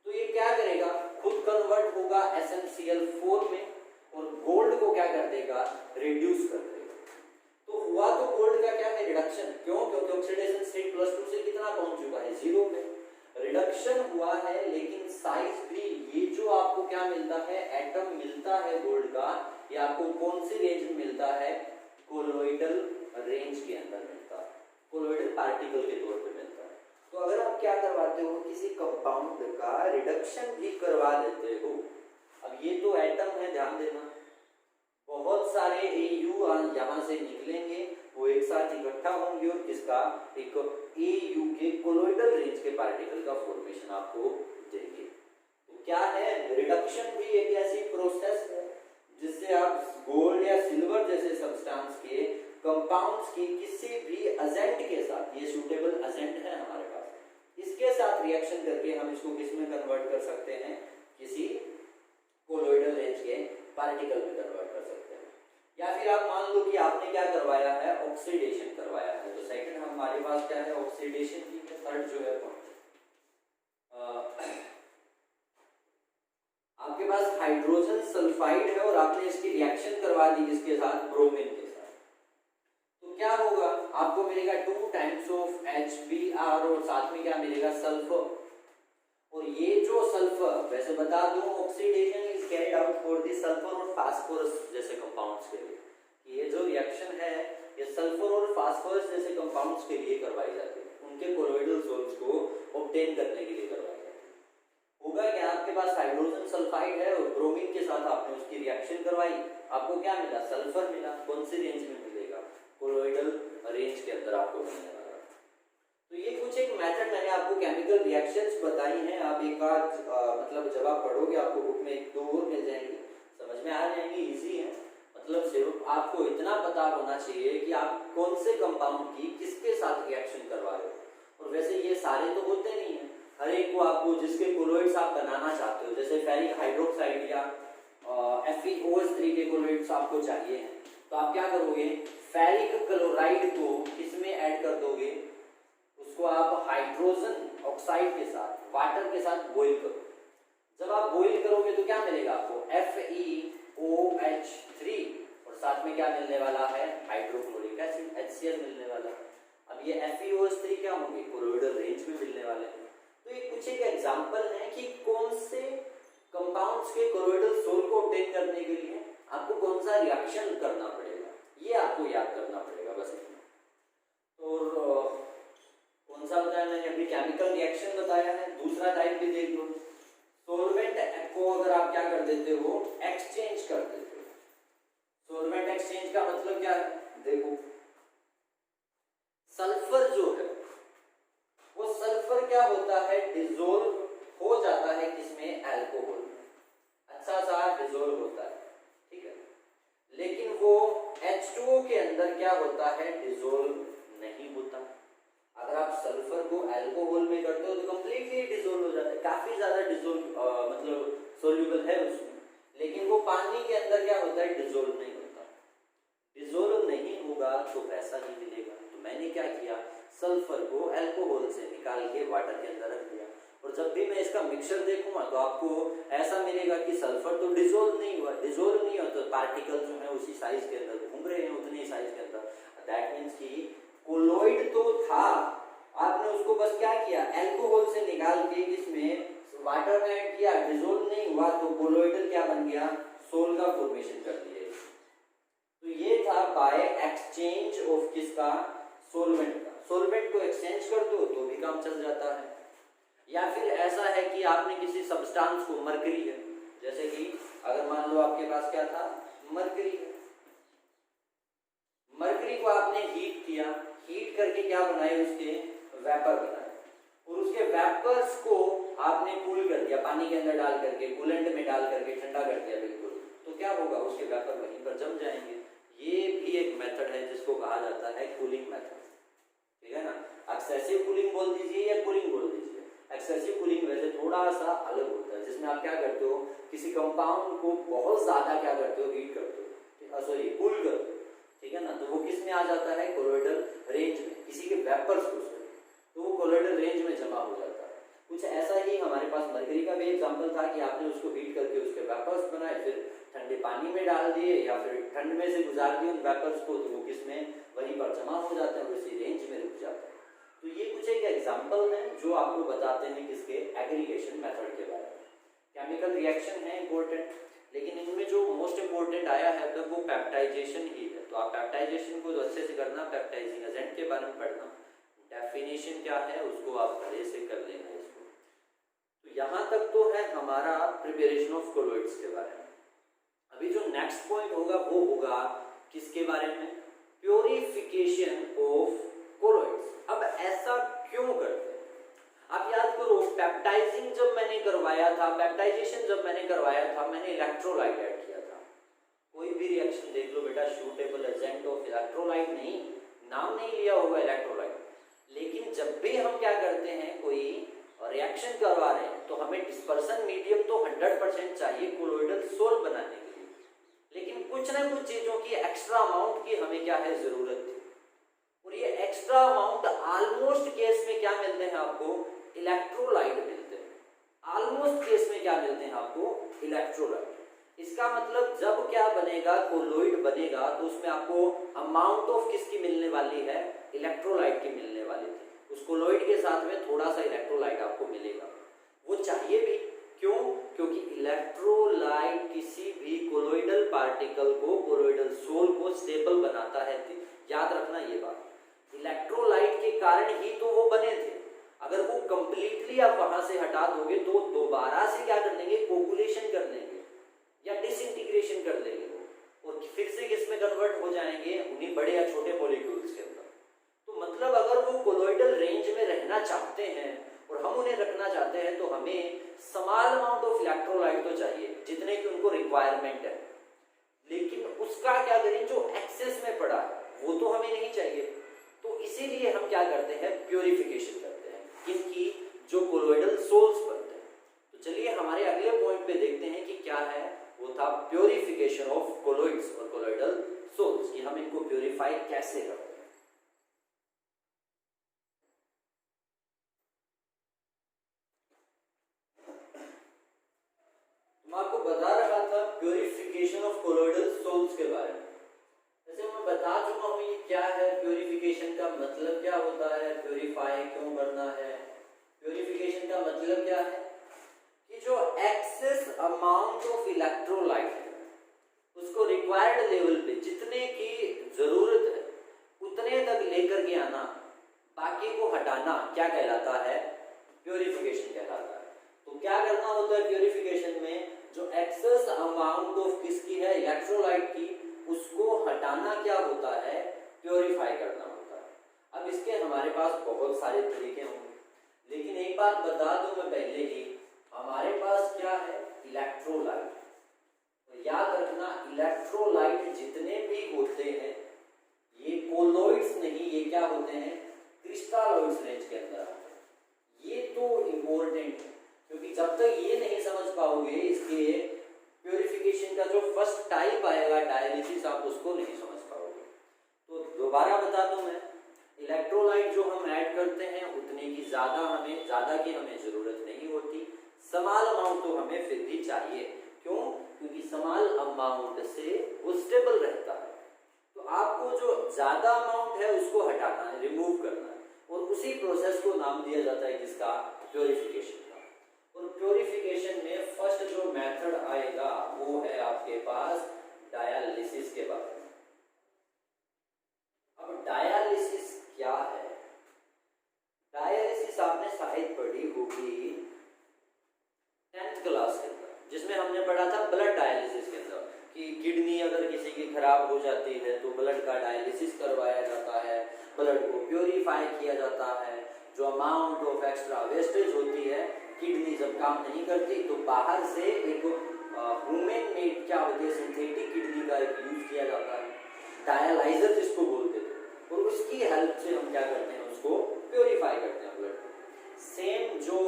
तो ये क्या करेगा, खुद कन्वर्ट होगा SnCl4 में और गोल्ड को क्या कर देगा, रिड्यूस कर देगा। तो हुआ तो गोल्ड का क्या है, रिडक्शन। क्यों, क्योंकि ऑक्सीडेशन स्टेट +2 से कितना पहुंच चुका है, 0 पे। रिडक्शन हुआ है, लेकिन साइज भी, ये जो आपको क्या मिलता है, एटम मिलता है गोल्ड का, ये आपको कौन सी रेंज में मिलता है, कोलोइडल रेंज के अंदर मिलता है, कोलोइडल पार्टिकल के तौर पे मिलता है। तो अगर आप क्या करवाते हो, किसी कंपाउंड का रिडक्शन भी करवा देते हो, अब ये तो एटम है, ध्यान देना, बहुत सारे AU यहाँ से निकलेंगे, वो एक साथ इकट्ठा होंगे और किसका, एक AU के कोलोइडल रेंज के पार्टिकल का फॉर्मेशन आपको देंगे। तो क्या है, रिडक्शन भी एक ऐसी प्रोसेस है जिससे आप गोल्ड या सिल्वर जैसे सब्सटेंस के कंपाउंड्स की किसी भी एजेंट के साथ, ये सूटेबल एजेंट है हमारे पास, इसके साथ रिएक्शन करके हम इसको किस में कन्वर्ट कर सकते हैं, किसी कोलोइडल रेंज के पार्टिकल में कन्वर्ट कर सकते हैं। या फिर आप मान लो कि आपने क्या करवाया है, ऑक्सीडेशन करवाया है, तो सेकंड हमारे पास क्या है, ऑक्सीडेशन की थर्ड जो है आपके पास हाइड्रोजन सल्फाइड है और आपने इसकी रिएक्शन करवा दी किसके साथ, ब्रोमीन के साथ, तो क्या होगा, आपको मिलेगा 2 टाइम्स ऑफ HBr और साथ में क्या मिलेगा, सल्फर। और ये जो सल्फर, वैसे बता दूं, oxidation is carried out for the sulphur और फास्फोरस जैसे कंपाउंड्स के लिए। ये जो रिएक्शन है ये सल्फर और फास्फोरस जैसे कंपाउंड्स के लिए करवाई जाती है, उनके कोलोइडल सोल्स को ऑब्टेन करने के लिए करवाई जाती है। होगा क्या, आपके पास हाइड्रोजन सल्फाइड है और ब्रोमीन के साथ आपने उसकी रिएक्शन करवाई, आपको क्या मिला, सल्फर मिला। कौन सी रेंज में मिलेगा, कोलोइडल रेंज के अंदर आपको मिलने वाला। तो ये कुछ एक मेथड मैंने आपको केमिकल रिएक्शंस बताई हैं, आप एक आध मतलब जब आप पढ़ोगे आपको बुक में 1-2 और मिल जाएंगी, समझ में आ जाएंगी, इजी है। मतलब सिर्फ आपको इतना पता होना चाहिए कि आप कौन से कंपाउंड की किसके साथ रिएक्शन करवा रहे हो। और वैसे ये सारे तो होते नहीं है, हर एक को आपको जिसके कोलोइड्स आप बनाना चाहते हो, जैसे फेरिक हाइड्रोक्साइड या FeOH3 के कोलोइड्स आपको चाहिए हैं, तो आप क्या करोगे, फेरिक क्लोराइड को किसमें ऐड कर दोगे, उसको आप हाइड्रोजन ऑक्साइड के साथ, वाटर के साथ बॉईल करो। जब आप बॉईल करोगे तो क्या मिलेगा आपको, FeOH3 और साथ में क्या मिलने वाला है, हाइड्रोक्लोरिक एसिड HCl मिलने वाला है। अब ये FeOH3 क्या होंगे, कोलोइडल रेंज में मिलने वाले हैं। तो ये कुछ एक एग्जांपल है कि कौन से कंपाउंड्स के कोलोइडल सोल को ऑब्टेन करने के लिए आपको कौन सा रिएक्शन करना पड़ेगा, ये आपको याद करना पड़ेगा बस इतना। और कौन सा बताया मैंने, अभी केमिकल रिएक्शन बताया है। दूसरा टाइप भी देख लो, सोलवेंट को अगर आप क्या कर देते हो, एक्सचेंज कर देते हो। सोलवेंट एक्सचेंज का मतलब क्या है, देखो सल्फर जो है वो सल्फर क्या होता है, डिसोल्व हो जाता है किसमें, अल्कोहल को H2O के अंदर क्या होता है, डिसोल्व नहीं होता। अगर आप सल्फर को अल्कोहल में करते हो तो कंप्लीटली डिसोल्व हो जाता है, काफी ज्यादा डिसोल्व मतलब सोल्यूबल है उसमें, लेकिन वो पानी के अंदर क्या होता है, डिसोल्व नहीं होता। डिसोल्व नहीं होगा तो वैसा ही मिलेगा। तो मैंने क्या किया, सल्फर को अल्कोहल से निकाल के वाटर के अंदर रख दिया, और जब भी मैं इसका मिक्सचर देखूंगा तो आपको ऐसा मिलेगा कि सल्फर तो डिसोल्व नहीं हुआ, डिसोल्व नहीं हुआ तो पार्टिकल जो है उसी साइज के अंदर घूम रहे हैं, उतने साइज के अंदर। दैट मीन्स कि कोलोइड तो था, आपने उसको बस क्या किया, अल्कोहल से निकाल के इसमें वाटर में ऐड किया, डिसोल्व नहीं हुआ तो कोलोइडल क्या बन गया, सोल का फॉर्मेशन कर दिया। तो ये था बाय एक्सचेंज ऑफ किसका, सोलवेंट का। सोलवेंट को एक्सचेंज कर दो तो भी काम चल जाता है। या फिर ऐसा है कि आपने किसी सब्सटेंस को, मरकरी है, जैसे कि अगर मान लो आपके पास क्या था, मरकरी है, मरकरी को आपने हीट किया, हीट करके क्या बनाए, उसके वेपर बनाए, और उसके वेपर्स को आपने कूल कर दिया, पानी के अंदर डाल करके, कूलेंट में डाल करके ठंडा कर दिया बिल्कुल, तो क्या होगा, उसके वेपर वहीं पर जम जाएंगे। ये भी एक मेथड है जिसको कहा जाता है कूलिंग मेथड, ठीक है ना। एक्सेसिव कूलिंग बोल दीजिए या कूलिंग बोल दीजिए। एक्सेसिव कूलिंग वैसे थोड़ा सा अलग होता है, जिसमें आप क्या करते हो, किसी कंपाउंड को बहुत ज्यादा क्या करते हो, हीट करते हो, सॉरी कूल करते हो, ठीक है ना। तो वो किस में आ जाता है, कोलोइडल रेंज में, किसी के वेपर्स को, तो वो कोलोइडल रेंज में जमा हो जाता है। कुछ ऐसा ही हमारे पास मरकरी का भी एग्जांपल था कि आपने उसको हीट करके उसके वेपर्स बनाए, फिर ठंडे पानी में डाल दिए या फिर ठंड में से गुजार दिए उन वेपर्स को, तो वो किसमें, वहीं पर जमा हो जाते हैं, उसी रेंज में रुक जाते हैं। तो ये कुछ एक एग्जांपल है जो आपको बताते हैं किसके, एग्रीगेशन मेथड के बारे में। केमिकल रिएक्शन है इंपॉर्टेंट, लेकिन इनमें जो मोस्ट इंपॉर्टेंट आया है तब वो पेप्टाइजेशन ही है। तो आप पेप्टाइजेशन को तो अच्छे से करना, पेप्टाइजिंग एजेंट के बारे में पढ़ना, डेफिनेशन क्या है उसको आप पहले से कर लेना इसको। तो यहाँ तक तो है हमारा प्रिपरेशन ऑफ कोलोइड्स के बारे में। अभी जो नेक्स्ट पॉइंट होगा वो होगा किसके बारे में, प्योरिफिकेशन ऑफ कोलोइड्स। अब ऐसा क्यों करते हैं, आप याद करो, पेप्टाइजिंग जब मैंने करवाया था, पेप्टाइजेशन जब मैंने करवाया था, मैंने इलेक्ट्रोलाइट ऐड किया था। कोई भी रिएक्शन देख लो बेटा, सूटेबल एजेंट ऑफ इलेक्ट्रोलाइट नहीं, नाम नहीं लिया होगा इलेक्ट्रोलाइट, लेकिन जब भी हम क्या करते हैं, कोई रिएक्शन करवा रहे हैं तो हमें डिस्पर्सन मीडियम तो 100% चाहिए कोलोइडल सोल बनाने के लिए, लेकिन कुछ ना कुछ चीजों की एक्स्ट्रा अमाउंट की हमें क्या है, जरूरत थी। और ये एक्स्ट्रा अमाउंट ऑलमोस्ट केस में क्या मिलते हैं आपको, इलेक्ट्रोलाइट मिलते हैं। ऑलमोस्ट केस में क्या मिलते हैं आपको, इलेक्ट्रोलाइट। इसका मतलब जब क्या बनेगा, कोलोइड बनेगा, तो उसमें आपको अमाउंट ऑफ किसकी मिलने वाली है, इलेक्ट्रोलाइट की मिलने वाली थी। उस कोलोइड के साथ में थोड़ा सा इलेक्ट्रोलाइट आपको मिलेगा, वो चाहिए भी, क्यों, क्योंकि इलेक्ट्रोलाइट किसी भी कोलोइडल पार्टिकल को, कोलोइडल सोल को स्टेबल बनाता है। याद रखना ये बात, इलेक्ट्रोलाइट के कारण ही तो वो बने थे। अगर वो कंप्लीटली आप वहां से हटा दोगे तो दोबारा से क्या कर लेंगे, कोगुलेशन कर लेंगे या डिसइंटीग्रेशन कर लेंगे वो, और फिर से किसमें कन्वर्ट हो जाएंगे, उन्हीं बड़े या छोटे मॉलिक्यूल्स के अंदर। तो मतलब अगर वो कोलोइडल रेंज में रहना चाहते हैं और हम उन्हें रखना चाहते हैं तो हमें स्मॉल अमाउंट ऑफ इलेक्ट्रोलाइट तो चाहिए, जितने की उनको रिक्वायरमेंट है, लेकिन उसका क्या करें, जो एक्सेस में पड़ा है वो तो हमें नहीं चाहिए। तो इसीलिए हम क्या करते हैं, प्योरिफिकेशन करते हैं किनकी, जो कोलोइडल सोल्स बनते हैं। तो चलिए हमारे अगले पॉइंट पे देखते हैं कि क्या है, वो था प्योरिफिकेशन ऑफ कोलोइड्स और कोलोइडल सोल्स, कि हम इनको प्योरीफाई कैसे करते हैं। मैं आपको बता रहा था प्योरिफिकेशन ऑफ कोलोइडल सोल्स के बारे में। जैसे मैं बता चुका हूं ये क्या है, प्योरिफिकेशन का मतलब क्या होता है, प्योरीफाई क्यों करना है। प्योरिफिकेशन का मतलब क्या है कि जो एक्सेस अमाउंट ऑफ इलेक्ट्रोलाइट है उसको रिक्वायर्ड लेवल पे जितने की जरूरत है उतने तक लेकर के आना, बाकी को हटाना क्या कहलाता है, प्योरिफिकेशन कहलाता है। तो क्या करना होता है प्योरिफिकेशन में, जो एक्सेस अमाउंट ऑफ किसकी है, इलेक्ट्रोलाइट की, उसको हटाना क्या होता है, प्योरीफाई करना होता है। अब इसके हमारे पास बहुत सारे तरीके होंगे, लेकिन एक बात बता दूं मैं पहले ही, हमारे पास क्या है, इलेक्ट्रोलाइट। तो याद रखना इलेक्ट्रोलाइट जितने भी होते हैं ये कोलोइड्स नहीं, ये क्या होते हैं, क्रिस्टलोइड्स रेंज के अंदर आते हैं। ये तो इम्पोर्टेंट है क्योंकि जब तक ये नहीं समझ पाओगे इसके प्योरिफिकेशन का जो फर्स्ट टाइप आएगा डायलिसिस, आप उसको नहीं समझ पाओगे। तो दोबारा बता दूं मैं, इलेक्ट्रोलाइट जो हम ऐड करते हैं उतने की ज़्यादा की हमें ज़रूरत नहीं होती। स्मॉल अमाउंट तो हमें फिर भी चाहिए। क्यों? क्योंकि स्मॉल अमाउंट से वो स्टेबल रहता है। तो आपको जो ज़्यादा अमाउंट है उसको हटाना है, रिमूव करना है, और उसी प्रोसेस को नाम दिया जाता है किसका, प्योरिफिकेशन का। और प्योरिफिकेशन में फर्स्ट जो मेथड आएगा वो है आपके पास डायलिसिस के बारे में। अब डायलिसिस क्या है? डायलिसिस आपने शायद पढ़ी होगी 10th क्लास के अंदर, जिसमें हमने पढ़ा था ब्लड डायलिसिस के अंदर कि किडनी अगर किसी की खराब हो जाती है तो ब्लड का डायलिसिस करवाया जाता है, ब्लड को प्योरीफाई किया जाता है। जो अमाउंट ऑफ एक्स्ट्रा वेस्टेज होती है, किडनी जब काम नहीं करती तो बाहर से एक ह्यूमन मेड क्या होती है, सिंथेटिक किडनी का एक यूज किया जाता है, डायलाइजर जिसको बोलते थे, और उसकी हेल्प से हम क्या करते हैं, उसको प्योरीफाई करते हैं ब्लड को। सेम जो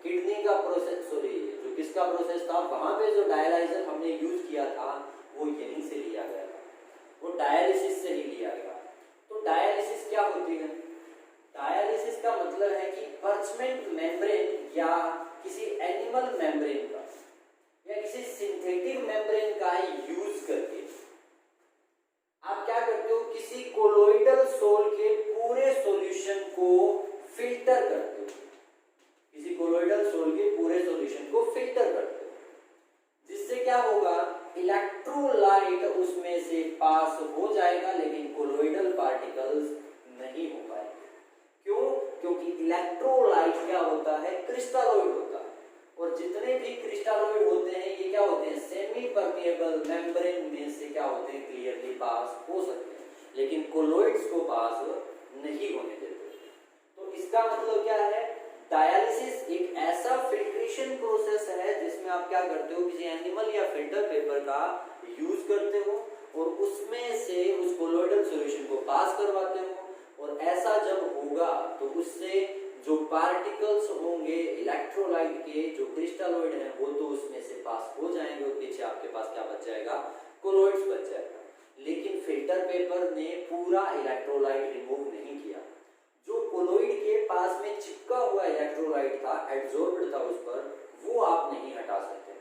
किडनी का प्रोसेस, जो किसका प्रोसेस था, वहां पे जो डायलाइजर हमने यूज किया था वो यहीं से लिया गया था, वो डायलिसिस से ही लिया गया। तो डायलिसिस क्या होती है? डायलिसिस का मतलब है कि पर्चमेंट मेम्ब्रेन या किसी एनिमल मेम्ब्रेन का या किसी सिंथेटिक मेम्ब्रेन का यूज करके आप क्या करते हो, किसी कोलोइडल सोल के पूरे सॉल्यूशन को फिल्टर करते हो, किसी कोलोइडल सोल के पूरे सॉल्यूशन को फिल्टर करते हो, जिससे क्या होगा, इलेक्ट्रोलाइट उसमें से पास हो जाएगा लेकिन कोलोइडल पार्टिकल्स नहीं हो पाएंगे। क्यों? क्योंकि इलेक्ट्रोलाइट क्या होता है, क्रिस्टलोइड होता है, और जितने भी क्रिस्टलोइड होते हैं ये क्या होते हैं, सेमी परमिएबल मेम्ब्रेन में से क्या होते हैं, क्लियरली पास हो सकते हैं, लेकिन कोलोइड्स को पास नहीं होने देते। तो इसका मतलब क्या है, डायलिसिस एक ऐसा फिल्ट्रेशन प्रोसेस है जिसमें आप क्या करते हो, किसी एनिमल या फिल्टर पेपर का यूज करते हो और उसमें से उस कोलोइडल सॉल्यूशन को पास करवाते हो, और ऐसा जब होगा तो उससे जो पार्टिकल्स होंगे इलेक्ट्रोलाइट के, जो क्रिस्टलोइड हैं, वो तो उसमें से पास हो जाएंगे और पीछे आपके पास क्या बच जाएगा, कोलोइड्स बच जाएगा। लेकिन फिल्टर पेपर ने पूरा इलेक्ट्रोलाइट रिमूव नहीं किया। जो कोलोइड के पास में चिपका हुआ इलेक्ट्रोलाइट था, एड्सॉर्ब्ड था उस पर, वो आप नहीं हटा सकते।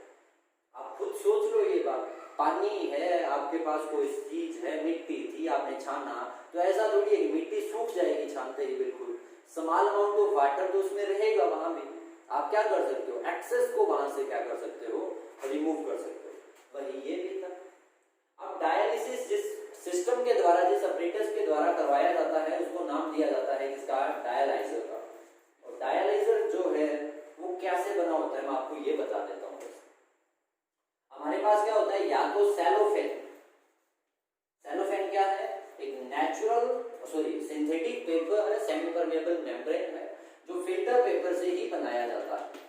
आप खुद सोच लो ये बात, पानी है आपके पास, कोई चीज है, मिट्टी थी, आपने छाना, तो ऐसा थोड़ी है मिट्टी सूख जाएगी छानते ही, बिल्कुल स्मॉल अमाउंट ऑफ वाटर तो उसमें रहेगा, वहां भी आप क्या कर सकते हो, एक्सेस को वहां से क्या कर सकते हो, रिमूव कर सकते हो। वही ये भी था। अब डायलिसिस जिस सिस्टम के द्वारा, जिस अपरेटस के द्वारा करवाया जाता है उसको नाम दिया जाता है किसका, डायलाइजर का। और डायलाइजर जो है वो कैसे बना होता है मैं आपको ये बता देता हूँ। हमारे पास क्या होता है, या तो सेलोफेन, सेलोफेन क्या है, एक सिंथेटिक पेपर है, सेमी परमेबल मेम्ब्रेन है, जो फिल्टर पेपर से ही बनाया जाता है,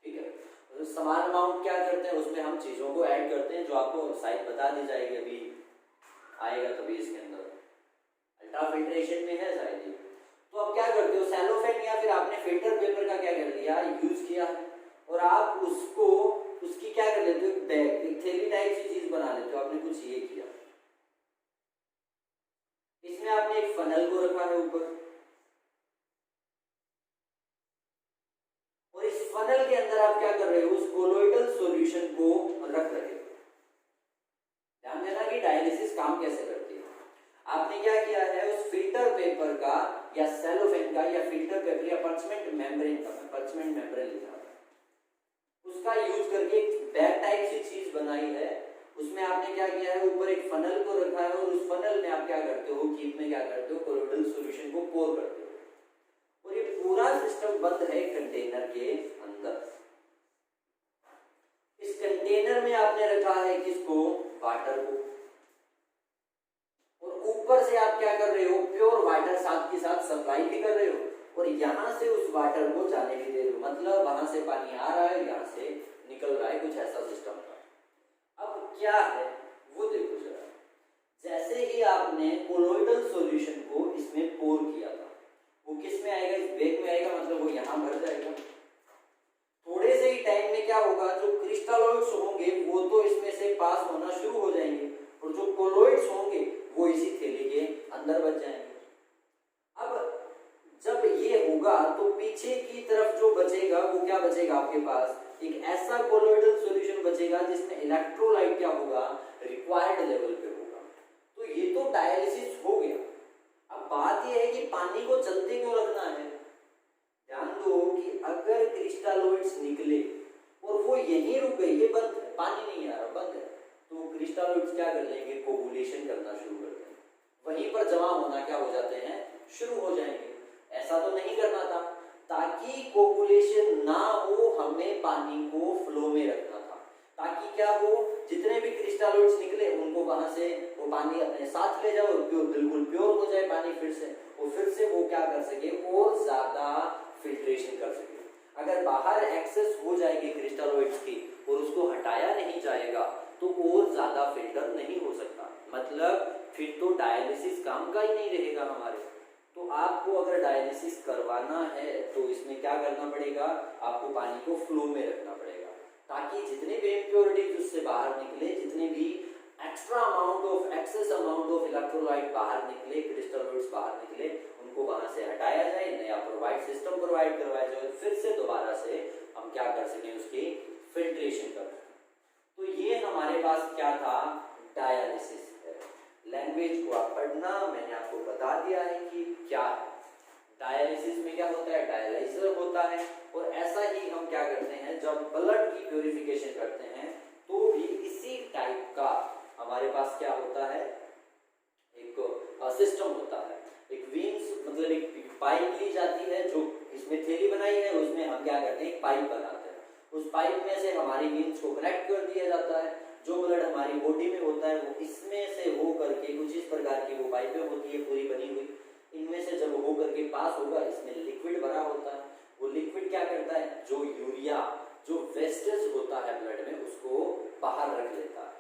ठीक है। तो समान अमाउंट क्या करते हैं, उसमें हम चीजों को ऐड करते हैं जो आपको शायद बता दी जाएगी, अभी आएगा कभी इसके अंदर, अल्ट्रा फिल्ट्रेशन में है शायद ये। तो आप क्या करते हो, सेलोफेन या फिर आपने फिल्टर पेपर का क्या कर दिया, यूज किया है, और आप उसको उसकी क्या कर लेते हो, बैग, एक थैली टाइप की चीज बना लेते हो। आपने कुछ ये किया, इसमें आपने एक फनल को रखा है ऊपर, और इस फनल के अंदर आप क्या कर रहे हो, उस कोलोइडल सॉल्यूशन को रख रहे हो। ध्यान देना कि डायलिसिस काम कैसे करती है। आपने क्या किया है, उस फिल्टर पेपर का या सेलोफेन का या फिल्टर पेपर या पर्चमेंट मेम्ब्रेन का, पर्चमेंट मेम्ब्रेन लिखा है, उसका यूज करके एक बैग टाइप की चीज बनाई है। उसमें आपने क्या किया है, ऊपर एक फनल को रखा है, और उस फनल में आप क्या करते हो, कीप में क्या करते हो, कोलोइडल सॉल्यूशन को पोर करते हो, और ये पूरा सिस्टम बंद है कंटेनर के अंदर। इस कंटेनर में आपने रखा है किसको, वाटर को, और ऊपर से आप क्या कर रहे हो, प्योर वाटर साथ के साथ सप्लाई भी कर रहे हो, और यहां से उस वाटर को जाने भी दे रहे हो, मतलब वहां से पानी आ रहा है, यहां से निकल रहा है, कुछ ऐसा सिस्टम था। अब क्या है वो देखो जरा। जैसे ही आपने कोलोइडल सॉल्यूशन को इसमें पोर किया था, वो किस में आएगा, इस बैग में आएगा, मतलब वो यहाँ भर जाएगा। थोड़े से ही टाइम में क्या होगा, जो क्रिस्टलोइड्स होंगे वो तो इसमें से पास होना शुरू हो जाएंगे और जो कोलोइड्स होंगे वो इसी थैली के अंदर बच जाएंगे। अब जब ये होगा तो पीछे की तरफ जो बचेगा वो क्या बचेगा, आपके पास एक ऐसा कोलोइडल सॉल्यूशन बचेगा जिसमें इलेक्ट्रोलाइट क्या होगा, रिक्वायर्ड लेवल पे होगा। तो ये तो डायलिसिस हो गया। अब बात ये है कि पानी को चलते क्यों रखना है। ध्यान दो कि अगर क्रिस्टलोइड्स निकले और वो यहीं रुक गए, ये बंद है, पानी नहीं आ रहा, बंद है, तो क्रिस्टलोइड्स क्या कर लेंगे, कोगुलेशन करना शुरू कर देंगे, वहीं पर जमा होना क्या हो जाते हैं, शुरू हो जाएंगे। ऐसा तो नहीं करना था, ताकि कोगुलेशन ना हो हमें पानी को फ्लो में रखना था, ताकि क्या हो, जितने भी क्रिस्टलोइड्स निकले उनको वहां से वो पानी अपने साथ ले जाओ और प्योर, बिल्कुल प्योर हो जाए पानी फिर से, और फिर से वो क्या कर सके, और ज्यादा फिल्ट्रेशन कर सके। अगर बाहर एक्सेस हो जाएगी क्रिस्टलोइड्स की और उसको हटाया नहीं जाएगा तो और ज्यादा फिल्टर नहीं हो सकता, मतलब फिर तो डायलिसिस काम का ही नहीं रहेगा हमारे। तो आपको अगर डायलिसिस करवाना है तो इसमें क्या करना पड़ेगा, आपको पानी को फ्लो में रखना पड़ेगा, ताकि जितने भी इम्प्योरिटीज उससे बाहर निकले, जितने भी extra amount of excess amount of electrolyte बाहर निकले, क्रिस्टलोइड्स बाहर निकले, उनको वहां से हटाया जाए, नया सिस्टम प्रोवाइड करवाया जाए, फिर से दोबारा से हम क्या कर सकें, उसकी फिल्ट्रेशन कर सकें। तो ये हमारे पास क्या था, डायलिसिस है। लैंग्वेज को आप पढ़ना, मैंने आपको बता दिया है कि क्या है डायलिसिस में, क्या होता है, डायलाइजर होता है। और ऐसा ही हम क्या करते हैं, जब ब्लड की प्यूरिफिकेशन करते हैं तो भी इसी टाइप का हमारे पास क्या होता है, एक सिस्टम होता है, एक वीन्स, मतलब एक पाइप ली जाती है, जो इसमें थैली बनाई है उसमें हम क्या करते हैं, एक पाइप बनाते हैं, उस पाइप में से हमारी वीन्स को कनेक्ट कर दिया जाता है। जो ब्लड हमारी बॉडी में होता है वो इसमें से हो करके, कुछ इस प्रकार की वो पाइपें होती है पूरी बनी हुई, इनमें से जब हो करके पास होगा, इसमें लिक्विड भरा होता है, वो लिक्विड क्या करता है, जो यूरिया, जो वेस्टेज होता है ब्लड में, उसको बाहर रख लेता है।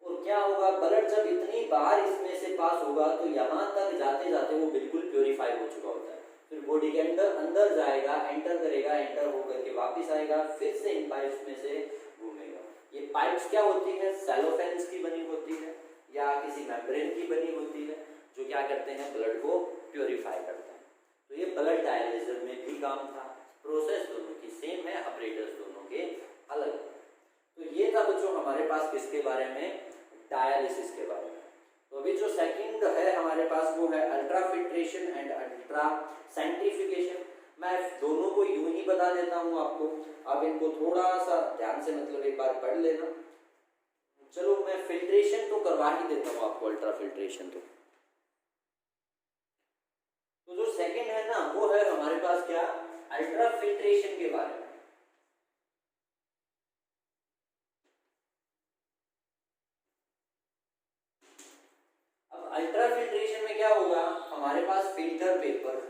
और क्या होगा, ब्लड जब इतनी बार इसमें से पास होगा तो यहाँ तक जाते जाते वो बिल्कुल प्योरीफाई हो चुका होता है, फिर बॉडी के अंदर जाएगा, एंटर करेगा, एंटर होकर के वापस आएगा, फिर से इन पाइप्स में से घूमेगा। ये पाइप्स क्या होती है, सेलोफेन्स की बनी होती है या किसी मेम्ब्रेन की बनी होती है, जो क्या करते हैं, ब्लड को प्योरीफाई करते हैं। तो ये ब्लड डायलिसिस में भी काम था। प्रोसेस दोनों की सेम है, ऑपरेटर्स दोनों के अलग। तो ये था बच्चों हमारे पास किसके बारे में, डायलिसिस के बारे में। तो अभी जो सेकंड है हमारे पास वो है ultra filtration and ultra centrifugation. मैं दोनों को यूं ही बता देता हूं आपको, आप इनको थोड़ा सा ध्यान से मतलब एक बार पढ़ लेना। चलो मैं फिल्ट्रेशन तो करवा ही देता हूं आपको, अल्ट्रा फिल्ट्रेशन तो जो सेकंड है ना वो है हमारे पास क्या, अल्ट्रा फिल्ट्रेशन के बारे में। अब अल्ट्रा फिल्ट्रेशन में क्या होगा, हमारे पास फिल्टर पेपर,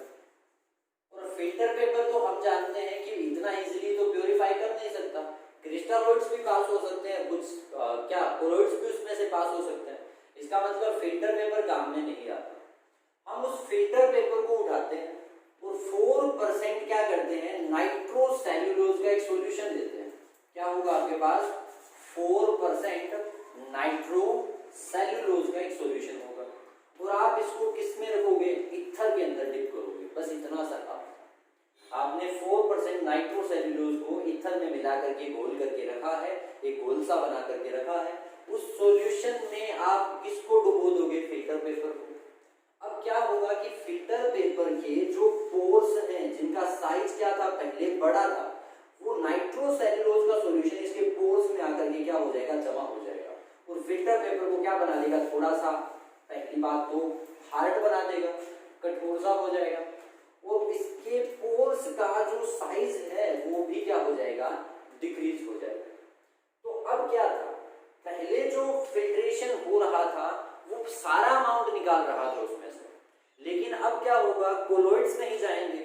और फिल्टर पेपर तो हम जानते हैं कि इतना इजीली तो प्योरीफाई कर नहीं सकता। क्रिस्टलोइड्स भी पास हो सकते हैं, कुछ क्या कोलोइड्स भी उसमें से पास हो सकते हैं, इसका मतलब फिल्टर पेपर काम में नहीं आता। हम उस फिल्टर पेपर को उठाते हैं और 4% क्या करते हैं, नाइट्रोसेल्यूलोज का एक सॉल्यूशन देते हैं। क्या होगा आपके पास, 4% नाइट्रोसेल्यूलोज का एक सॉल्यूशन होगा, और आप इसको किस में रखोगे, इथर के अंदर डिप करोगे, बस इतना सा काम। आपने 4% नाइट्रोसेल्यूलोज को इथर में मिला करके घोल करके रखा है, एक घोल सा बना करके रखा है। उस सॉल्यूशन में आप किसको डुबो दोगे, फिल्टर पेपर को। अब क्या होगा कि फिल्टर पेपर के जो पोर्स हैं, जिनका साइज क्या था, पहले बड़ा था, वो नाइट्रोसेल्यूलोज का सॉल्यूशन इसके पोर्स में आकर के क्या हो जाएगा, जमा हो जाएगा, और फिल्टर पेपर को क्या बना देगा, थोड़ा सा, पहली बात तो हार्ड बना देगा, कठोर सा हो जाएगा, और इसके पोर्स का जो साइज है वो भी क्या हो जाएगा, डिक्रीज हो जाएगा। तो अब क्या था, पहले जो फिल्ट्रेशन हो रहा था वो सारा अमाउंट निकाल रहा था उसमें से, लेकिन अब क्या होगा, कोलोइड्स नहीं जाएंगे,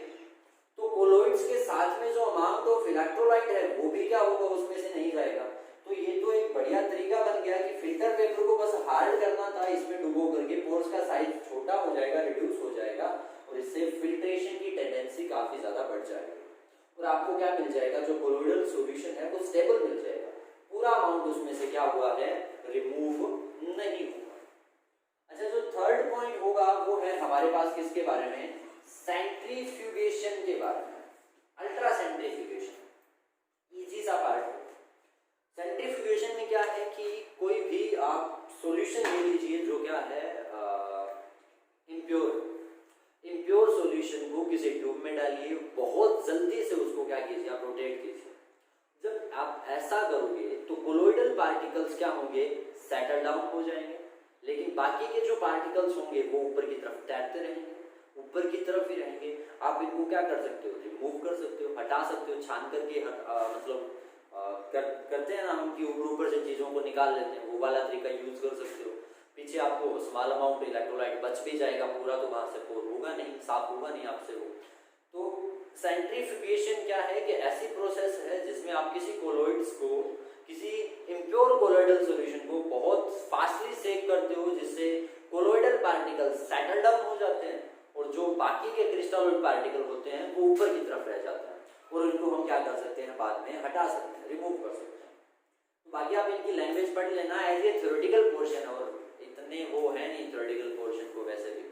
तो कोलोइड्स के साथ में जो अमाउंट ऑफ इलेक्ट्रोलाइट है वो भी क्या होगा, उसमें से नहीं जाएगा। तो ये तो एक बढ़िया तरीका बन गया कि फिल्टर पेपर को बस हार्ड करना था, इसमें डुबो करके पोर्स का साइज छोटा हो जाएगा, रिड्यूस हो जाएगा और इससे फिल्ट्रेशन की टेंडेंसी काफी ज्यादा बढ़ जाएगी और आपको क्या मिल जाएगा, जो कोलोइडल सॉल्यूशन है वो स्टेबल मिल जाएगा, पूरा अमाउंट उसमें से क्या हुआ है, रिमूव नहीं हुआ। अच्छा, जो थर्ड पॉइंट होगा वो है हमारे पास किसके बारे में, सेंट्रीफ्यूगेशन के बारे में। अल्ट्रा सेंट्रीफ्यूगेशन इजी सा पार्ट है। सेंट्रीफ्यूगेशन में क्या है कि कोई भी आप सॉल्यूशन ले लीजिए जो क्या है इम्प्योर सॉल्यूशन को किसी ट्यूब में डालिए, बहुत जल्दी से उसको क्या कीजिए, आप रोटेट कीजिए। जब आप ऐसा करोगे तो कोलोइडल पार्टिकल्स क्या होंगे, सेटल डाउन हो जाएंगे, लेकिन बाकी के जो पार्टिकल्स होंगे वो ऊपर की तरफ तैरते रहेंगे, ऊपर की तरफ ही रहेंगे। आप इनको क्या कर सकते हो, रिमूव कर सकते हो, हटा सकते हो, छान करके मतलब करते हैं ना हम कि ऊपर से चीज़ों को निकाल लेते हैं, वो वाला तरीका यूज कर सकते हो। पीछे आपको स्मॉल अमाउंट इलेक्ट्रोलाइट बच भी जाएगा, पूरा तो वहाँ से पोर होगा नहीं, साफ होगा नहीं आपसे वो। तो सेंट्रीफ्यूगेशन क्या है कि ऐसी प्रोसेस है जिसमें आप किसी कोलोइड्स को, किसी इम्प्योर कोलोइडल सॉल्यूशन को बहुत फास्टली सेक करते हो, जिससे कोलोइडल पार्टिकल सेटल डाउन हो जाते हैं और जो बाकी के क्रिस्टलोइड पार्टिकल होते हैं वो ऊपर की तरफ रह जाते हैं और इनको हम क्या कर सकते हैं, बाद में हटा सकते हैं, रिमूव कर सकते हैं। तो बाकी आप इनकी लैंग्वेज पढ़ लेना, एज ए थ्योरेटिकल पोर्शन, और इतने वो है नहीं थ्योरेटिकल पोर्शन को वैसे भी।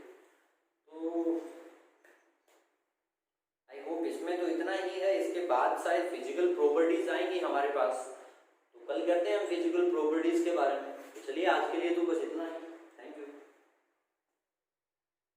तो आई होप इसमें तो इतना ही है, इसके बाद शायद फिजिकल प्रॉपर्टीज आएंगी हमारे पास, तो कल करते हैं हम फिजिकल प्रॉपर्टीज के बारे में। तो चलिए आज के लिए तो बस इतना है।